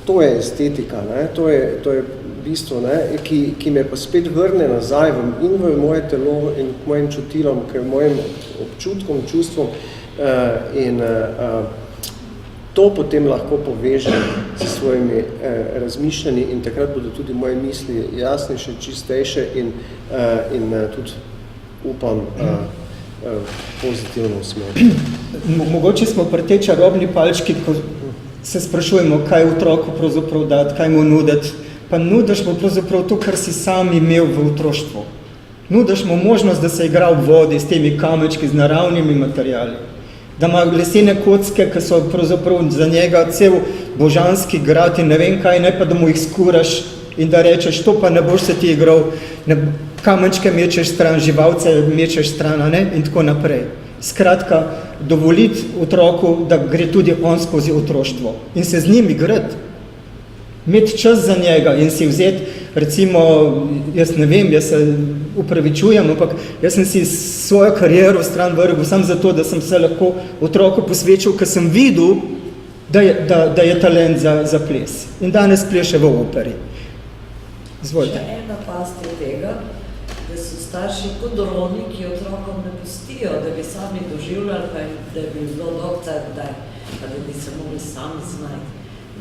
to je estetika, to je bistvo, ki me pa spet vrne nazaj in v moje telo in k mojim čutilom, k mojim občutkom, čustvom in to potem lahko povežem s svojimi razmišljanji in takrat bodo tudi moje misli jasnejše, čistejše in tudi upam pozitivno usmeriti. Mogoče smo pri tej čarobni palčki, ko se sprašujemo, kaj otroku pravzaprav dati, kaj mu nuditi, pa nudiš mu pravzaprav to, kar si sam imel v otroštvu. Nudiš mu možnost, da se igra v vodi s temi kamečki, z naravnimi materiali. Da ima lesene kocke, ki so pravzaprav za njega cel božanski grad in ne vem kaj, ne pa da mu jih skuraš in da rečeš, to pa ne boš se ti igral, kamenčke mečeš stran, živalce mečeš stran, in tako naprej. Skratka, dovoliti otroku, da gre tudi on skozi otroštvo in se z njim igrati. Imeti čas za njega in si vzeti, recimo, jaz ne vem, jaz se upravičujem, ampak jaz sem si svojo kariero stran vrgel samo zato, da sem se lahko otroku posvečal, ker sem videl, da je talent za ples. In danes pleše v operi. Izvolite. Še ena past je tega, da so starši kot roni, ki otrokom ne pustijo, da bi sami doživljali, pa da bi bilo dokaj, pa da bi se mogli sami znajti.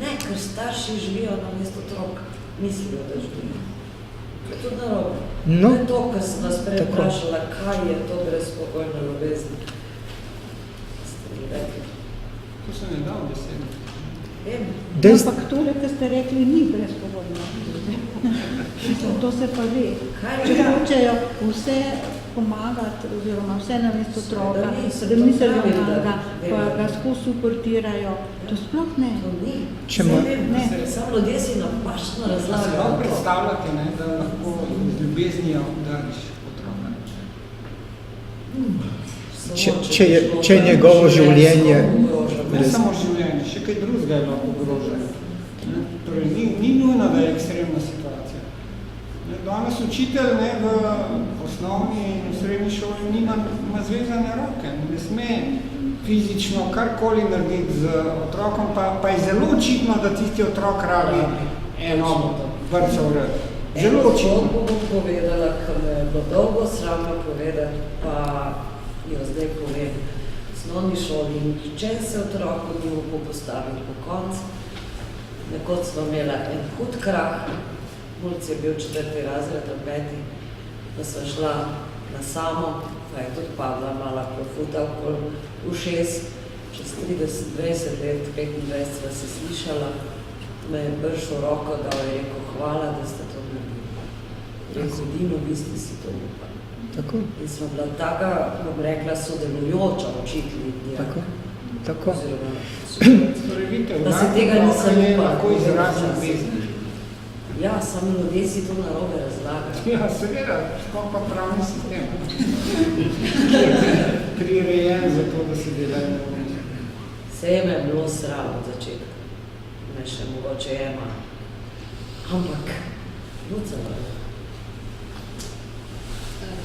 Ne, ker starši živijo na mesto otrok, mislijo, da živijo. To je tudi narobe. No, to je to, kar sem nas prej vprašala, kaj je to brezpogojna ljubezen. Ste mi rekli? To se ne da v besedi. Ampak tole, kar ste rekli, ni brezpogojno. To se pa ve. Če hočejo vse pomagati, oziroma vse na mesto otroka, da mislijo ga, pa ga skozi suportirajo, to sploh ne. To ni. Ne. Samo ljudje si napačno razlagajo. Se vam predstavljate, ne, da lahko z ljubeznijo udariš otroka? Če je njegovo življenje... Ne samo življenje, še kaj drugega je lahko ogroženo. Torej, ni nujno, da je ekstremna situacija. Danes učitelj v osnovni in v srednji šoli ima zvezane roke, ne sme fizično karkoli narediti z otrokom, pa je zelo očitno, da tisti otrok rabi eno vrco vred. Zelo očitno. Eno bom povedala, ker me je bilo dolgo sramno povedati, pa jo zdaj povem. V osnovni šoli niče se otroku ni upal postaviti po konc. Nekoč smo imela en hud krah, mulc je bil 4. razred, 5. pa sem šla na samo, pa je tudi Pavla mala profuta okoli ušes, čez 30-20 let, 25 sva se slišala, me je bršil roko, da je rekel, hvala, da ste to naredili. Rekel, Dino, vi ste si to upali. Tako. In smo bila taka, bom rekla, sodelujoča učitelji. Tako. Da se tega nisem upala. Lahko izraz ljubezni. Ja, samo ljudje si to narobe razlagajo. Ja, seveda, sploh pa pravni sistem. Prirejen za to, da se delajo na ljubezni. Vse me je bilo sram od začetka. Me še mogoče jema. Ampak, lucamo.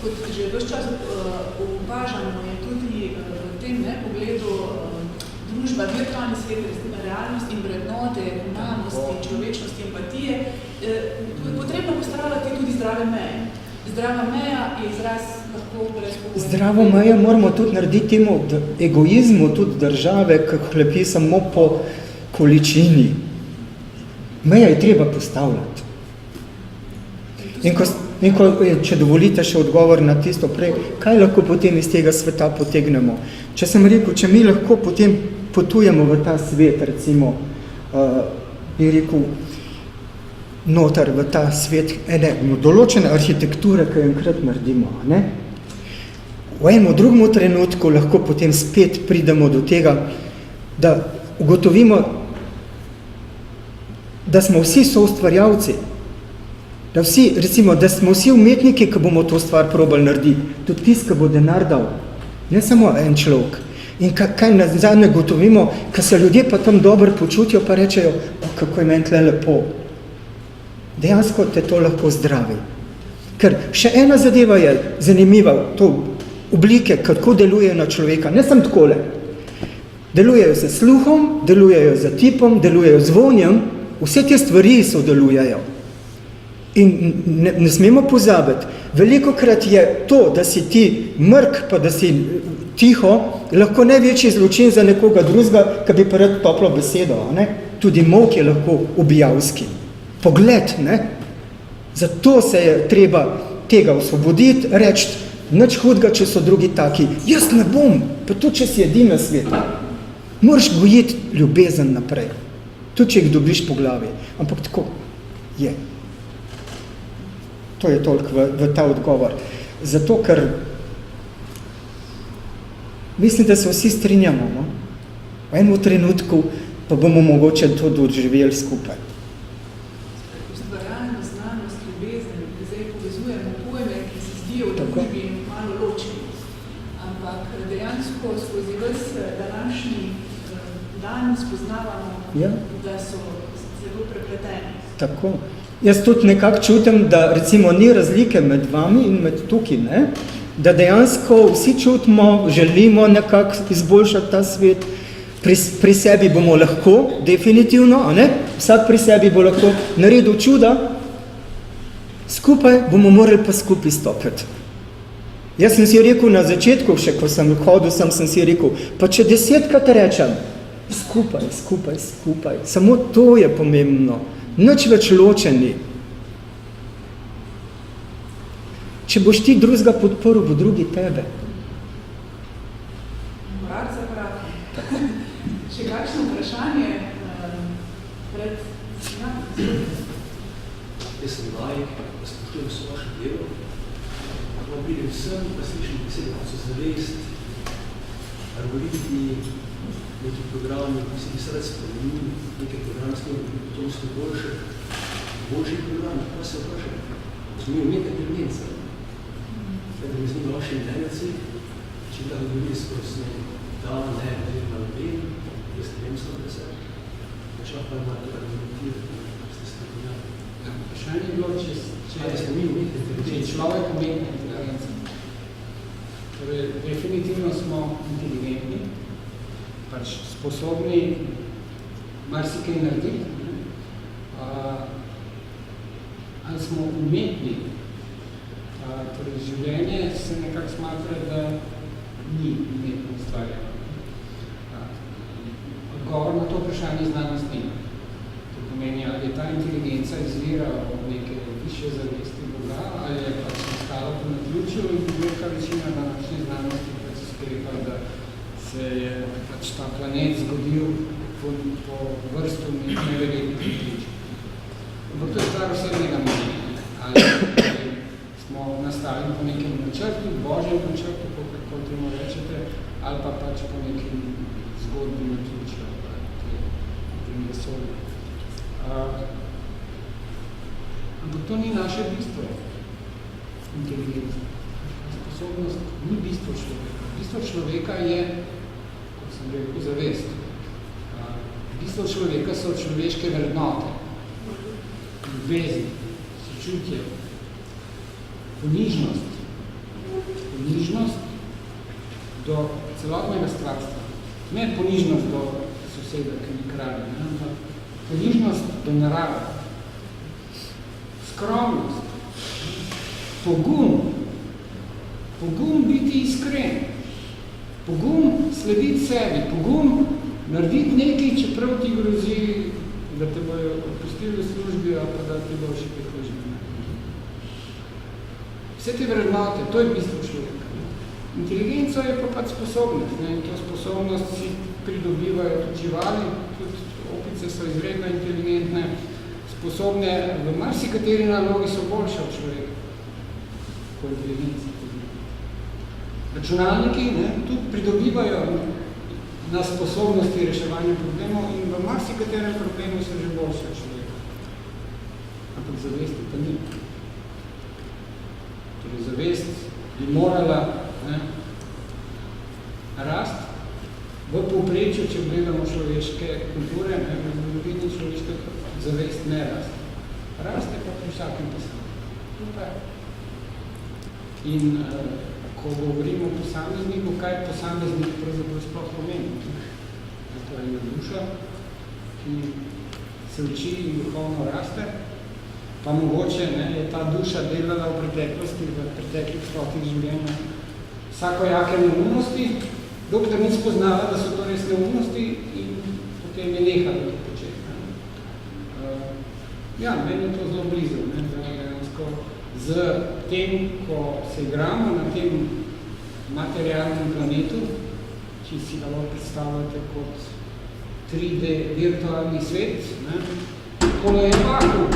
Kot že ves čas opažamo, je tudi v tem pogledu družba, virtualni svet, realnost in vrednote, humanosti, človečnosti, empatije, potrebno postavljati tudi zdrave meje. Zdrava meja je izraz lahko brezpogojno. Zdravo mejo moramo tudi narediti temu egoizmu tudi države, ki hlepi samo po količini. Meja je treba postavljati. In če dovolite še odgovor na tisto prej, kaj lahko potem iz tega sveta potegnemo? Če sem rekel, če mi lahko potem potujemo v ta svet, recimo, bi rekel, noter v ta svet določene arhitekture, ki jo enkrat naredimo, ne? V enem drugem trenutku lahko potem spet pridemo do tega, da ugotovimo, da smo vsi soustvarjalci, da smo vsi umetniki, ki bomo to stvar probali narediti, tudi tisti, ki bo denar dal, ne samo en človek. In kaj nazadnje gotovimo, ko se ljudje pa tam dobro počutijo, pa rečejo, kako je meni tle lepo. Dejansko te to lahko zdravi. Ker še ena zadeva je zanimiva, to oblike, kako delujejo na človeka, ne samo takole. Delujejo z sluhom, delujejo z tipom, delujejo z vonjem, vse te stvari sodelujejo. In ne smemo pozabiti, velikokrat je to, da si ti mrk, pa da si tiho, lahko največji zločin za nekoga drugega, ki bi pa rad toplo besedo. Ne? Tudi molk je lahko ubijalski. Pogled, ne? Zato se je treba tega osvoboditi, reči, nič hudega, če so drugi taki. Jaz ne bom, pa tudi, če si edini na svetu. Moraš gojiti ljubezen naprej. Tudi, če jih dobiš po glavi. Ampak tako je. To je toliko v ta odgovor. Zato, ker mislim, da se vsi strinjamo. No? V enem trenutku pa bomo mogoče to doživeli skupaj. Ustvarjalno znanost, ljubezen, zdaj povezujemo pojme, ki se zdijo v družbi in malo ločeni. Ampak dejansko skozi ves današnji dan spoznavamo, da so zelo prepleteni. Tako. Jaz tudi nekako čutim, da recimo ni razlike med vami in med tukaj, ne? Da dejansko vsi čutimo, želimo nekako izboljšati ta svet, pri sebi bomo lahko, definitivno, a ne? Vsak pri sebi bo lahko naredil čuda, Skupaj bomo morali pa skupaj stopiti. Jaz sem si rekel na začetku, še ko sem hodil, sem si rekel, pa če 10krat rečem, skupaj, skupaj, skupaj. Samo to je pomembno. Nič več ločeni. Če boš ti drugega podporil, bo drugi tebe. Vrat za vrat. Še kakšno vprašanje pred... Jaz sem lajk, pa spoštujem so vaše delo. Ko pridem sem, pa slišim besede, kot so zavest, algoritmi, neki programi, ki se bi se rad spremenili, nekaj programske, potom so boljši programi, pa se vprašam. Smo imeli nekaj tendenca. Da mi z njim vaši mnenjaci, če da govori skozi da, ne, oziroma ne, jaz ne vem 100%. Načal pa ima to argumentirati, ste strokovnjaki. Vprašanje je bilo, če človek umetna inteligenca. Torej, definitivno smo inteligentni, pač sposobni marsikaj narediti, ali smo umetni. Torej, življenje se nekako smatra, da ni umetno ustvarjeno. Odgovor na to vprašanje znanost nima. To pomeni, ali je ta inteligenca izvira od neke višje zavesti Boga, ali je pač nastala po naključju in velika večina današnje znanosti pač sklepa, da se je pač ta planet zgodil po vrstu neverjetnih naključij. Ampak to je stvar osebnega mnenja. Ali smo nastali po nekem načrtu, božjem načrtu, kako temu rečete, ali pa pač po nekem zgodbi naključju, tem vesolju. Ampak to ni naše bistvo, inteligenca. Sposobnost ni bistvo človeka. Bistvo človeka je, kot sem rekel, zavest. Bistvo človeka so človeške vrednote, ljubezen, sočutje, ponižnost do celotnega stvarstva. Ne ponižnost do soseda, ki ni kralj, ampak ponižnost do narave, skromnost, pogum biti iskren, pogum slediti sebi, pogum narediti nekaj, čeprav ti grozi, da te bojo opustili v službi, ali pa da ti bo še prihoži. Vse te vrednote, to je bistvo človeka. Inteligenca je pa pač sposobnost, in to sposobnost si pridobivajo tudi živali, tudi opice so izredno inteligentne, sposobne, v marsikateri nalogi so boljše od človeka, kot inteligenci. Računalniki tudi pridobivajo na sposobnosti reševanja problemov in v marsikaterem problemu so že boljše od človeka. Ampak zavesti pa ni. Torej, zavest bi morala rast v povprečju, če gledamo človeške kulture, v zgodovini človeške zavest ne rast. Raste pa pri vsakem posamezniku. In ko govorimo o posamezniku, kaj posameznik pravzaprav sploh pomeni? To je ena duša, ki se uči in duhovno raste, pa mogoče je ta duša delala v preteklosti, v preteklih stotih življenja vsakojake neumnosti, dokler ni spoznala, da so to res neumnosti in potem je nehala to početi. Meni je to zelo blizu, z tem, ko se igramo na tem materialnem planetu, če si ga predstavljate kot 3D virtualni svet, tole je vakuum,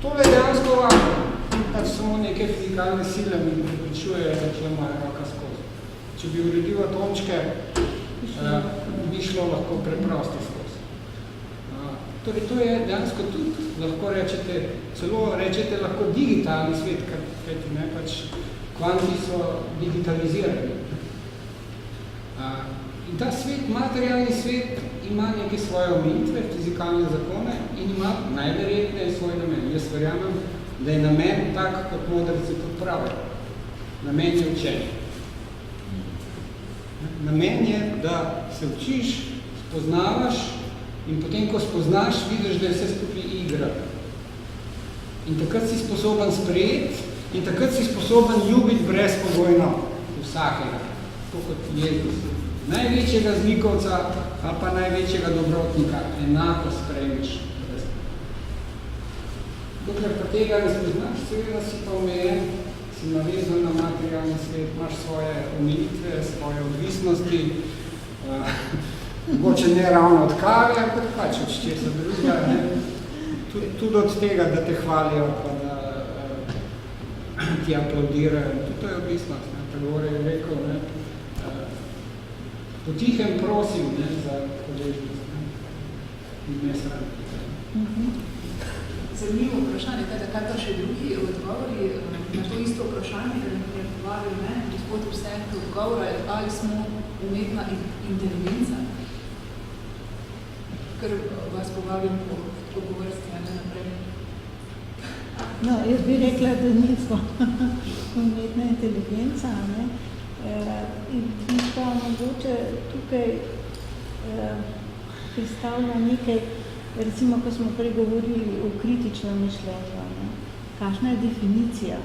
tole je dejansko vakuum, pač samo neke fizikalne sile mi pripričujejo, da tle moja roka skozi. Če bi uredil atomčke, bi šlo lahko preprosto skozi. Torej, to je dejansko tudi, lahko rečete, celo rečete lahko digitalni svet, kajti ne, pač kvanti so digitalizirani. In ta svet, materialni svet, ima neke svoje omejitve, fizikalne zakone in ima najverjetneje svoj namen. Jaz verjamem, da je namen tak, kot modrci tudi pravijo. Namen je učenje. Namen je, da se učiš, spoznavaš in potem, ko spoznaš, vidiš, da je vse skupaj igra. In takrat si sposoben sprejeti in takrat si sposoben ljubiti brezpogojno vsakega, tako kot Jezus. Največjega zlikovca ali pa največjega dobrotnika enako sprejmiš. Dokler pa tega ne spoznaš, seveda si pa omejen, si navezan na materialni svet, imaš svoje omejitve, svoje odvisnosti, mogoče ne ravno od kave, ampak pač od česa drugega, tudi od tega, da te hvalijo, pa da ti aplaudirajo. Tudi to je odvisnost. Tagore je rekel, potihem prosim za hvaležnost. In ne sredi. Zanimivo vprašanje, kaj pa še drugi odgovori na to isto vprašanje, ker je povabil gospod vseh odgovora, ali smo umetna inteligenca, ker vas povabim po vrsti, a ne naprej. No, jaz bi rekla, da nismo umetna inteligenca, ne? In pa mogoče tukaj predstavlja nekaj, recimo, ko smo prej govorili o kritičnem mišljenju, ne? Kakšna je definicija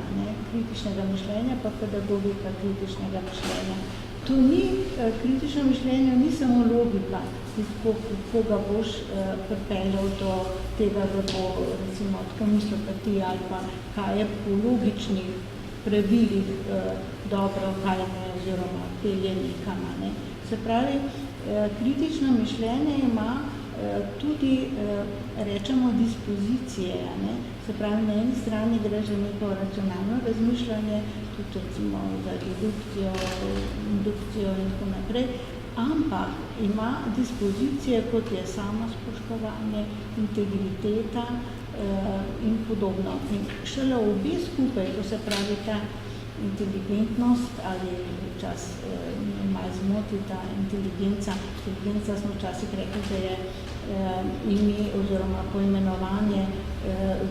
kritičnega mišljenja, pa pedagogika kritičnega mišljenja. To ni, kritično mišljenje ni samo logika, kako ga boš pripeljal do tega, da bo recimo tako mislopatija ali pa kaj je po logičnih pravilih dobro, kaj ne, oziroma pelje nekam. Ne? Se pravi, kritično mišljenje ima tudi, rečemo, dispozicije, ne? Se pravi, na eni strani gre za neko racionalno razmišljanje, tudi recimo za dedukcijo, indukcijo in tako naprej, ampak ima dispozicije, kot je samospoštovanje, integriteta in podobno. In šele obe skupaj, ko se pravi ta inteligentnost ali čas malo zmoti ta inteligenca. Inteligenca smo včasih rekli, da je ime oziroma poimenovanje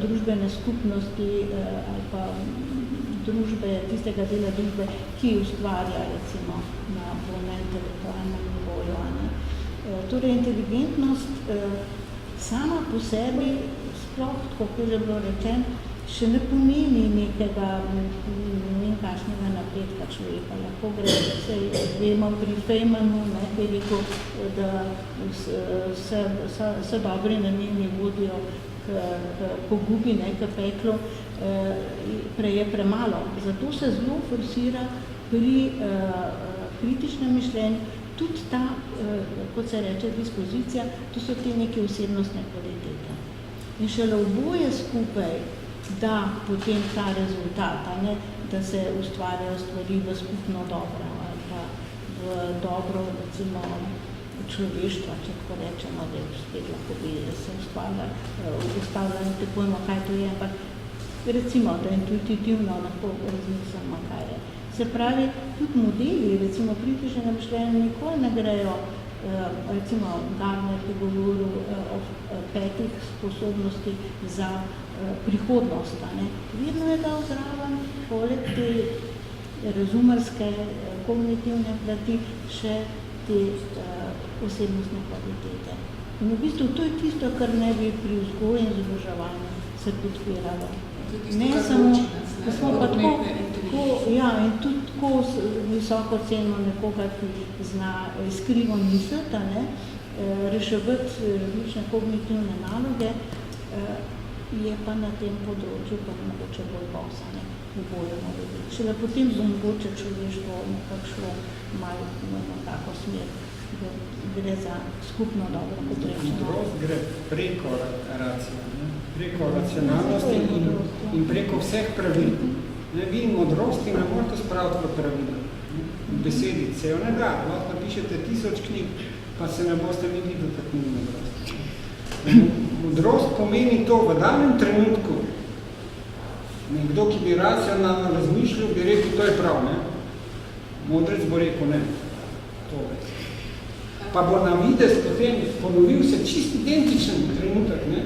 družbene skupnosti ali pa družbe, tistega dela družbe, ki ustvarja recimo na bolj intelektualnem nivoju. Torej, inteligentnost sama po sebi, sploh, kako je že bilo rečeno, še ne pomeni nekega kakšnega napredka človeka. Lahko gre, se vemo pri Fejmanu, ki je rekel, da se dobri nameni vodijo k pogubi, k peklu, prej je premalo. Zato se zelo forsira pri kritičnem mišljenju tudi ta, kot se reče, dispozicija, to so te neke osebnostne kvalitete. In šele oboje skupaj da potem ta rezultat, da se ustvarjajo stvari v skupno dobro ali pa v dobro, recimo, človeštva, če tako rečemo, da je spet lahko bi se ustavljali te pojmo, kaj to je, ampak recimo, da intuitivno lahko razmislimo, kaj je. Se pravi, tudi modeli, recimo, kritičnega mišljenja nikoli ne grejo, recimo, Gardner je govoril o 5 sposobnosti za prihodnost. Vedno je dal zraven, poleg te razumerske, kognitivne plati, še te osebnostne kvalitete. In v bistvu to je tisto, kar ne bi pri vzgoji in izobraževanju se podpiralo. Ne samo, da smo pa tako, ja, in tudi tako visoko cenimo nekoga, ki zna skrivo misliti, reševati različne kognitivne naloge, je pa na tem področju pa mogoče bolj bosa, oboje mora biti. Šele potem bo mogoče človeštvo nekako šlo malo v tako smer, da gre za skupno dobro potrebno. Modrost gre preko preko racionalnosti in preko vseh pravil. Vi modrosti ne morate spraviti v pravila. V besedi se jo ne da. Lahko napišete 1000 knjig, pa se ne boste nikoli dotaknili modrosti. Modrost pomeni to, v danem trenutku nekdo, ki bi racionalno razmišljal, bi rekel, to je prav, ne? Modrec bo rekel, ne, tole. Pa bo na videz potem ponovil se čist identičen trenutek, ne?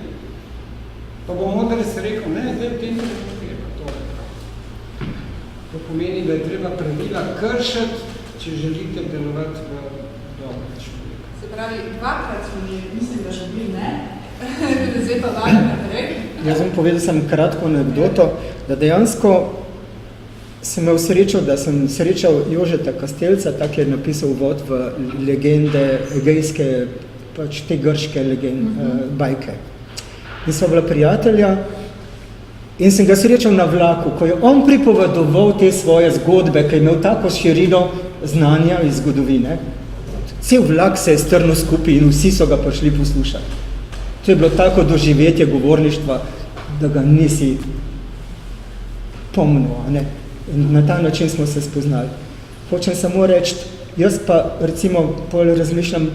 Pa bo modrec rekel, ne, zdaj v tem trenutku je pa tole prav. To pomeni, da je treba pravila kršati, če želite delovati v dobro človeka. Se pravi, dvakrat smo že, mislim, da že bili, ne? Zdaj pa valjda naprej. Jaz bom povedal sem kratko anekdoto, da dejansko sem imel srečo, da sem srečal Jožeta Kastelca, tak je napisal uvod v legende egejske, pač te grške bajke. In sva bila prijatelja in sem ga srečal na vlaku, ko je on pripovedoval te svoje zgodbe, ki je imel tako širino znanja iz zgodovine. Cel vlak se je strnil skupaj in vsi so ga prišli poslušati. To je bilo tako doživetje govorništva, da ga nisi pomnil, a ne? In na ta način smo se spoznali. Hočem samo reči, jaz pa recimo pol razmišljam,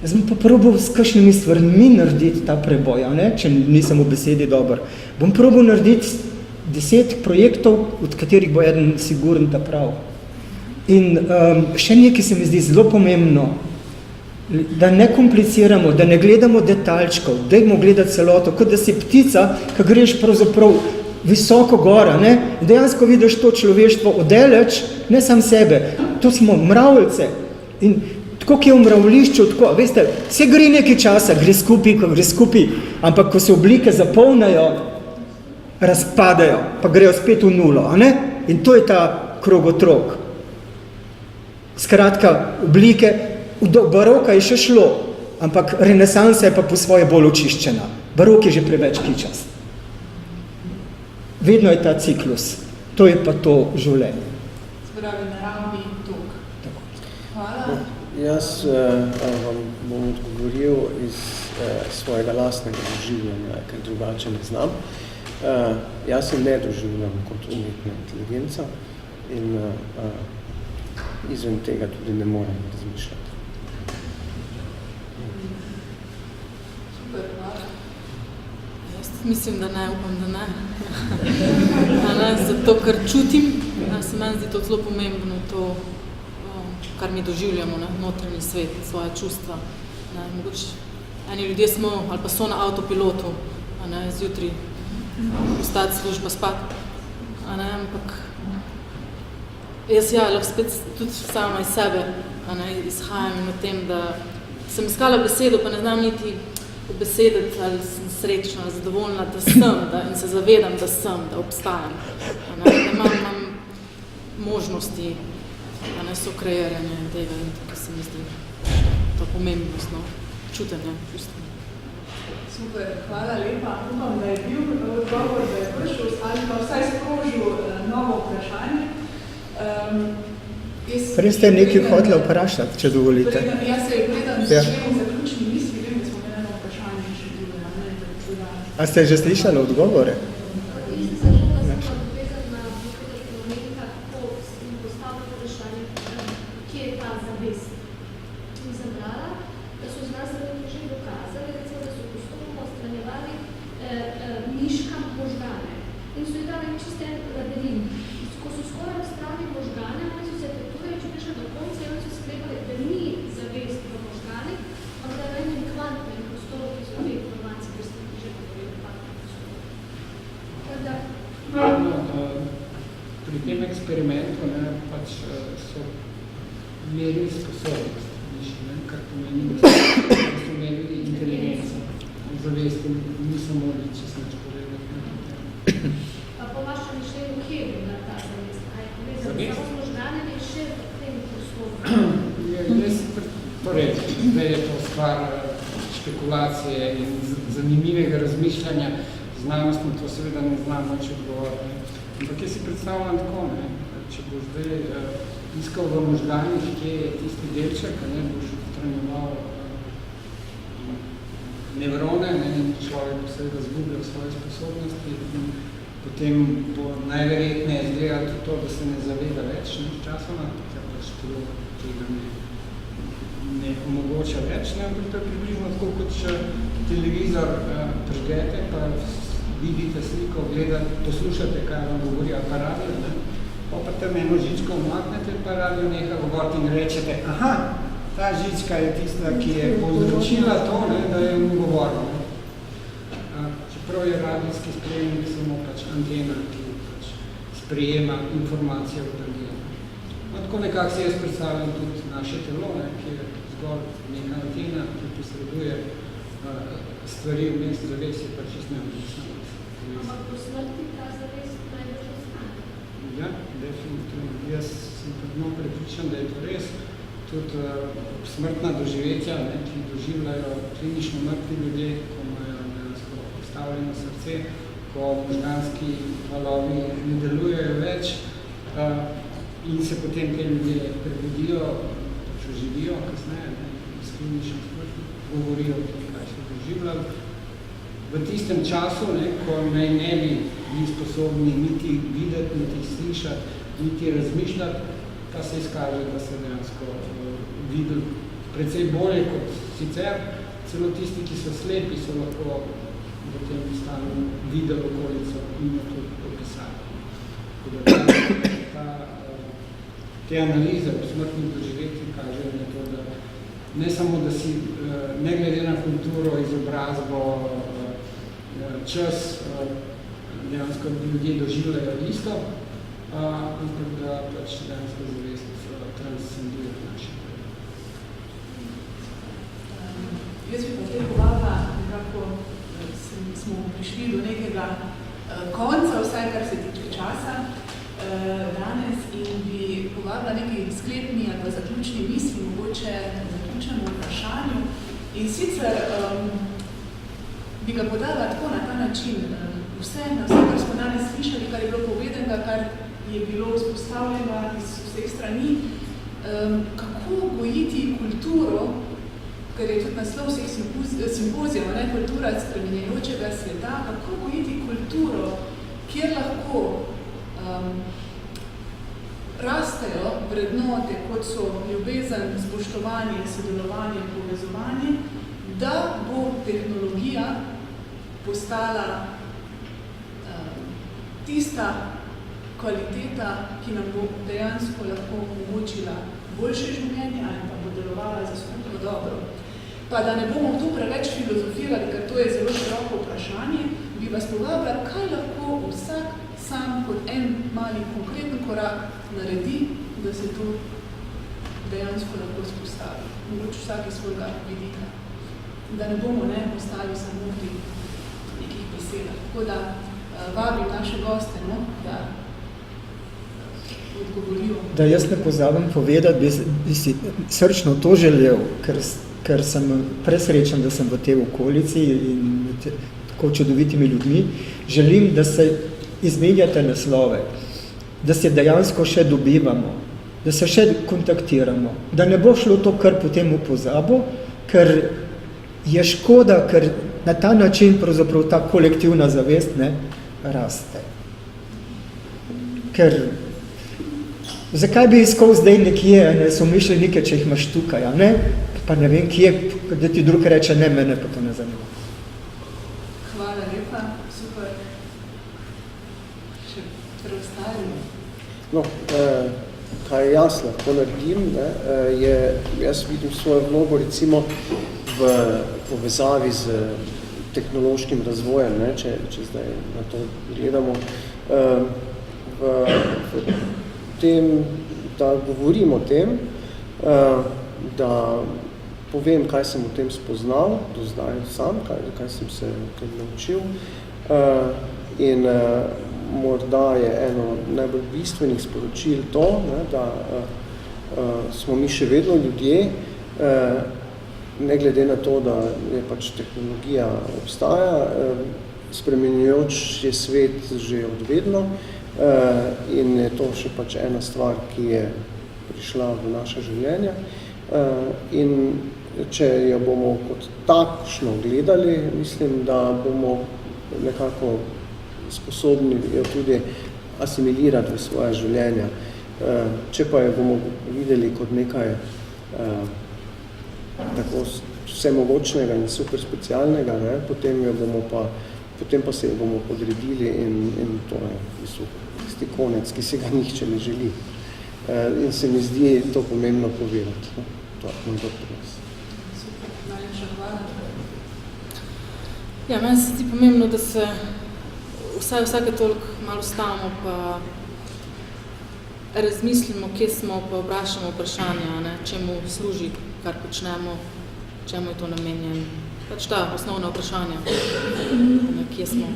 jaz bom pa probal s kakšnimi stvarmi narediti ta preboj, a ne? Če nisem v besedi dober. Bom probal narediti 10 projektov, od katerih bo eden siguren ta prav. In še nekaj se mi zdi zelo pomembno, da ne kompliciramo, da ne gledamo detaljčkov, dajmo gledati celoto, kot da si ptica, ki greš pravzaprav visoko gora, ne? In dejansko vidiš to človeštvo odeleč, ne sam sebe, to smo mravljice. In tako, ki je v mravlišču, tako, veste, vse gre nekaj časa, gre skupaj, ampak ko se oblike zapolnajo, razpadajo, pa grejo spet v nulo, a ne? In to je ta krogotrok. Skratka, oblike, do baroka je še šlo, ampak renesansa je pa po svoje bolj očiščena. Barok je že preveč kičast. Vedno je ta ciklus. To je pa to življenje. Spravi naravni tok. Hvala. Jaz vam bom odgovoril iz svojega lastnega doživljanja, ker drugače ne znam. Jaz se ne doživljam kot umetna inteligenca in izven tega tudi ne morem razmišljati. Mislim, da ne, upam, da ne. Zato, ker čutim, se meni zdi to zelo pomembno, to, kar mi doživljamo, ne, notranji svet, svoje čustva. Ne, mogoče eni ljudje smo, ali pa so na avtopilotu, ne, zjutraj ostati služba spat, ne, ampak jaz lahko spet tudi sama iz sebe izhajam in o tem, da sem iskala besedo, pa ne znam niti obesediti, ali sem srečna, ali zadovoljna, da sem, in se zavedam, da sem, da obstajam. Da imam možnosti sokreiranja tega in tako se mi zdi to pomembnost, čutenje, čustva. Super, hvala lepa. Upam, da je bil odgovor, da je prišel ali pa vsaj sprožil novo vprašanje. Prej ste nekaj hotela vprašati, če dovolite. Jaz se predam začnemo zaključni misli, vem, da smo eno vprašanje še bilo. A ste že slišali odgovore? Pri tem eksperimentu pač so merili sposobnost, kar pomeni, da so merili inteligenco, zavesti, niso mogli čez nič povedati. Pa po vašem mišljenju, kje je bila ta zavest? Zavest? Samo možganjem je še v tem postopku? Torej, zdaj je to stvar špekulacije in zanimivega razmišljanja. Znanostno to seveda ne znam več odgovoriti. Ampak jaz si predstavljam tako, če bo zdaj iskal v možganjih, kje je tisti delček, boš odstranjeval nevrone, in človek seveda zgublja svoje sposobnosti in potem bo najverjetneje izgledalo tudi to, da se ne zaveda več časoma, ker pač tega ne omogoča več, ampak to je približno tako, kot če televizor prižgete, pa vidite sliko, poslušate, kaj vam govori radio, pa tam eno žičko umaknete, pa radio neha govoriti in rečete, aha, ta žička je tista, ki je povzročila to, da je mu govoril. Čeprav je radijski sprejemnik samo pač antena, ki pač sprejema informacije od drugega. Tako nekako se jaz predstavljam tudi naše telo, ki je zgolj neka antena, ki posreduje stvari vmes zaves je pač čisto neodvisno. Ampak po smrti ta zaves najbolj ostane. Ja, definitivno. Jaz sem trdno prepričan, da je to res. Tudi smrtna doživetja, ne, ki doživljajo klinično mrtvi ljudje, ko imajo postavljeno srce, ko možganski valovi ne delujejo več in se potem te ljudje prebudijo, če živijo kasneje, ne, s klinično smrtjo, govorijo o tem, kaj so doživljali. V tistem času, ne, ko naj ne bi bili sposobni niti videti, niti slišati, niti razmišljati, pa se izkaže, da se dejansko videli precej bolje kot sicer. Celo tisti, ki so slepi, so lahko v tem stanju videli okolico in jo tudi opisali. Te analize v smrtnih doživetjih kažejo na to, da ne samo, da si ne glede na kulturo, izobrazbo, čas, dejansko ljudje doživljajo isto, ampak da pač dejansko zavest transcenduje naše. Jaz bi pa te povabila, nekako smo prišli do nekega konca, vsaj kar se tiče časa danes, in bi povabila neki sklepni ali zaključni misli, mogoče zaključnemu vprašanju. In sicer bi ga podala tako na ta način, vse, kar smo danes slišali, kar je bilo povedano, kar je bilo vzpostavljeno iz vseh strani, kako gojiti kulturo, ker je tudi naslov vseh simpozijev, kultura spremenjajočega sveta, kako gojiti kulturo, kjer lahko rastejo vrednote, kot so ljubezen, spoštovanje, sodelovanje, povezovanje, da bo tehnologija postala tista kvaliteta, ki nam bo dejansko lahko omogočila boljše življenje ali pa bo delovala za skupno dobro. Pa da ne bomo tu preveč filozofirali, ker to je zelo široko vprašanje, bi vas povabila, kaj lahko vsak sam kot en mali konkreten korak naredi, da se to dejansko lahko spostavi. Mogoče vsak iz svojega vidika. Da ne bomo ostali samo pri nekih besedah. Tako da vabim naše goste, da odgovorijo. Da jaz ne pozabim povedati, bi si srčno to želel, ker sem presrečen, da sem v tej okolici in tako čudovitimi ljudmi. Želim, da se izmenjate naslove, da se dejansko še dobivamo, da se še kontaktiramo, da ne bo šlo to kar potem v pozabo, ker je škoda, ker na ta način pravzaprav ta kolektivna zavest raste. Ker zakaj bi iskal zdaj nekje somišljenike, če jih imaš tukaj, pa ne vem kje, da ti drug reče, ne, mene pa to ne zanima. Hvala lepa, super. Še preostavimo. No, kaj jaz lahko naredim, jaz vidim svojo vlogo recimo v povezavi z tehnološkim razvojem, če zdaj na to gledamo, v tem, da govorim o tem, da povem, kaj sem o tem spoznal, do zdaj sam, kaj sem se tem naučil, in morda je eno najbolj bistvenih sporočil to, da smo mi še vedno ljudje, ne glede na to, da je pač tehnologija obstaja, spremenjujoč je svet že odvedno in je to še pač ena stvar, ki je prišla v naše življenje. In če jo bomo kot takšno gledali, mislim, da bomo nekako sposobni jo tudi asimilirati v svoje življenje. Če pa jo bomo videli kot nekaj tako vsemogočnega in super specialnega, potem pa se jo bomo podredili in to je tisti konec, ki se ga nihče ne želi. In se mi zdi to pomembno povedati. To je moj doprinos. Super, najlepša hvala. Ja, meni se zdi pomembno, da se vsake toliko malo stavimo, pa razmislimo, kje smo, pa vprašamo vprašanja, čemu služi, kar počnemo, čemu je to namenjeno. pač ta osnovna vprašanja, kje smo.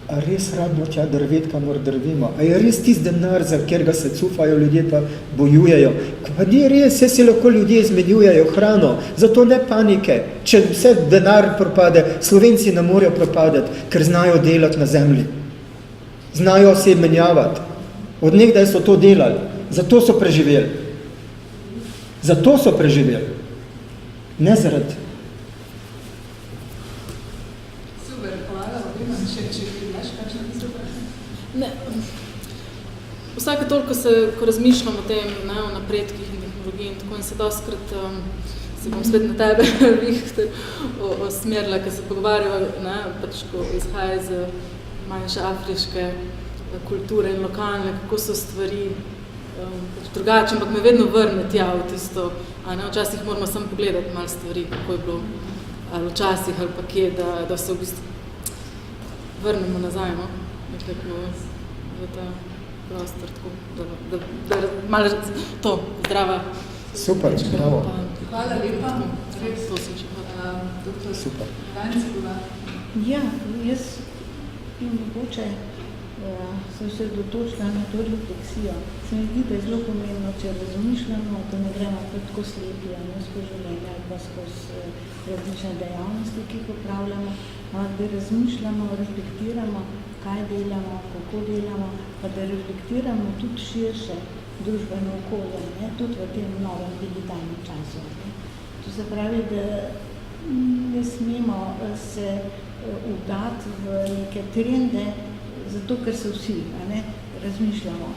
A res radno tja drvet, kamor drvimo? A je res tisti denar, za katerega se cufajo ljudje pa bojujejo? Pa ni res, se lahko ljudje izmenjujejo hrano, zato ne panike. Če vse denar propade, Slovenci ne morejo propadati, ker znajo delati na zemlji. Znajo se menjavati. Od nekdaj so to delali, zato so preživeli. Zato so preživeli. Ne zaradi. Super, hvala, obima, če imaš kakšno misel vprašanje? Ne. Vsake toliko ko razmišljam o tem, o napredkih in tehnologiji in tako, in se doskrat se bom spet na tebe osmerila, ker se pogovarjava, pač ko izhaja iz manjše afriške kulture in lokalne, kako so stvari drugače, ampak me vedno vrne tja v tisto, včasih moramo samo pogledati malo stvari, kako je bilo, ali včasih, ali pa kje, da se v bistvu vrnemo nazaj, nekako v ta prostor, tako, da malo to, zdrava. Super, bravo. Hvala lepa. To sem še hvala. Doktor Vance Gula. Ja, jaz mogoče sem se dotočila na to refleksijo. Se mi zdi, da je zelo pomembno, če razmišljamo, da ne gremo tako slepi, skozi življenje ali pa skozi različne dejavnosti, ki jih upravljamo, ampak da razmišljamo, reflektiramo, kaj delamo, kako delamo, pa da reflektiramo tudi širše družbeno okolje, tudi v tem novem digitalnem času. To se pravi, da ne smemo se vdati v neke trende, zato ker se vsi razmišljamo.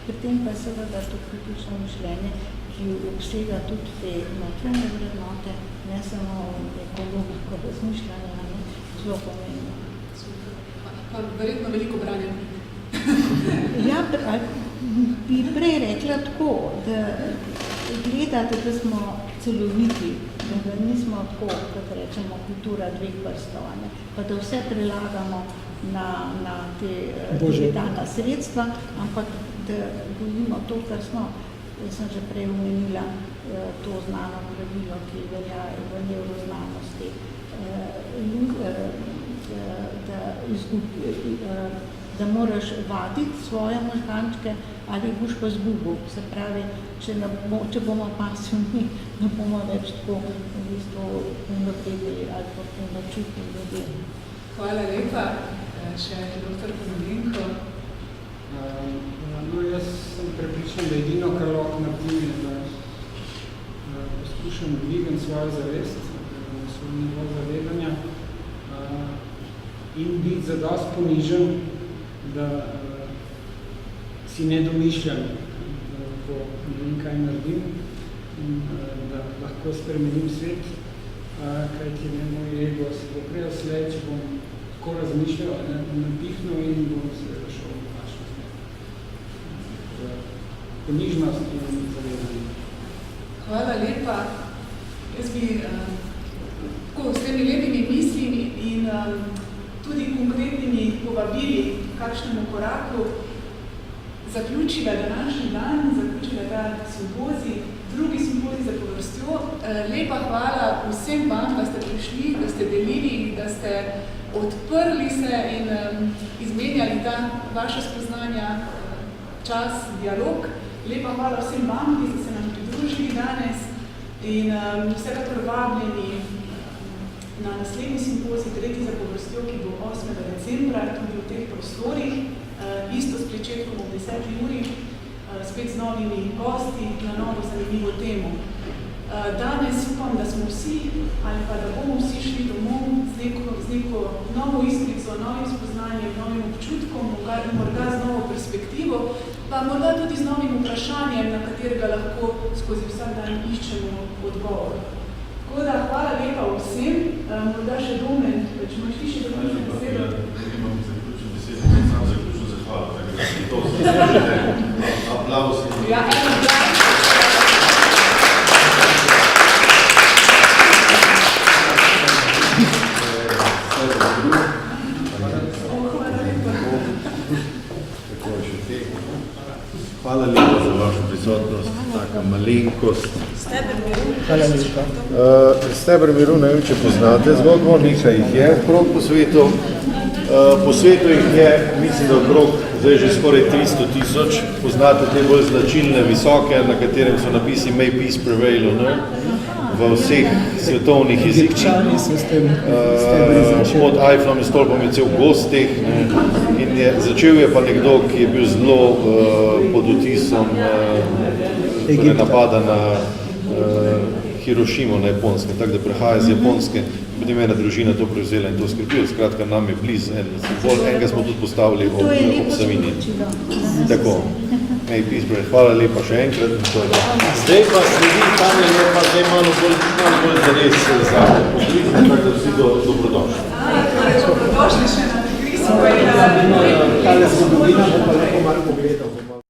Pri tem pa seveda to kritično mišljenje, ki obsega tudi te notranje vrednote, ne samo ekologiko razmišljanja, zelo pomembno. Pa verjetno veliko branja. Ja, bi prej rekla tako, da gledate, da smo celoviti, da nismo tako, kot rečemo, kultura dveh vrstov, pa da vse prelagamo na te digitalna sredstva, ampak da govorimo to, kar smo, jaz sem že prej omenila to znano pravilo, ki velja v nevroznanosti, da moraš vaditi svoje možgančke ali boš pa zgubil. Se pravi, če bomo pasivni, ne bomo več tako v bistvu napredili ali pa načutni ljudje. Hvala lepa. Še doktor Konodenko. Jaz sem prepričan, da edino, kar lahko naredim, je, da poskušam dvigati svojo zavest, svoj nivo zavedanja in biti zadost ponižen, da si ne domišljam, da lahko ne vem, kaj naredim in da lahko spremenim svet, kajti moj ego se bo prej slej, če bom tako razmišljal, napihnil in bom se šel v vašo smer. Ponižnost in zavedanje. Hvala lepa. Jaz bi s temi lepimi mislimi in tudi konkretnimi povabili kakšnemu koraku zaključila današnji dan, zaključila ta simpozij, drugi simpozij za povrstjo. Lepa hvala vsem vam, da ste prišli, da ste delili, da ste odprli se in izmenjali ta vaša spoznanja, čas, dialog. Lepa hvala vsem vam, ki ste se nam pridružili danes in vsekakor vabljeni na naslednji simpozij, tretji za povrstjo, ki bo 8. decembra, tudi v teh prostorih, isto s pričetkom ob 10. uri, spet z novimi gosti na novo zanimivo temo. Danes upam, da smo vsi, ali pa da bomo vsi šli domov z neko novo iskrico, novim spoznanjem, novim občutkom, morda z novo perspektivo, pa morda tudi z novim vprašanjem, na katerega lahko skozi vsak dan iščemo odgovor. Tako da, hvala lepa vsem, morda še Domen, če imaš ti še zaključno besedo. Imam zaključno besedo, sam zaključno zahvala, tako da si to vse. Aplauz. Ja, eno aplauz. Hvala lepa za vašo prisotnost, taka malenkost. Hvala lepa. Steber miru, ne vem, če poznate zgodbo, nekaj jih je okrog po svetu. Po svetu jih je, mislim, da okrog, zdaj že skoraj 300 000. Poznate te bolj značilne visoke, na katerem so napisi May Peace Prevail on Earth v vseh svetovnih jezikih. Pod Eiffelovim stolpom je cel gost teh, in začel je pa nekdo, ki je bil zelo pod vtisom napada na Hirošimo na Japonske, tako da prehaja z Japonske, potem ena družina to prevzela in to skrbila, skratka nam je blizu en simbol, enega smo tudi postavili ob Savinji. Tako, hvala lepa še enkrat. Zdaj pa sledi, tam je pa zdaj malo bolj zares za pozdravitev, tako da vsi dobrodošli. Dobrodošli še na Krisu. Tale zgodovina bo pa lepo malo pogledal.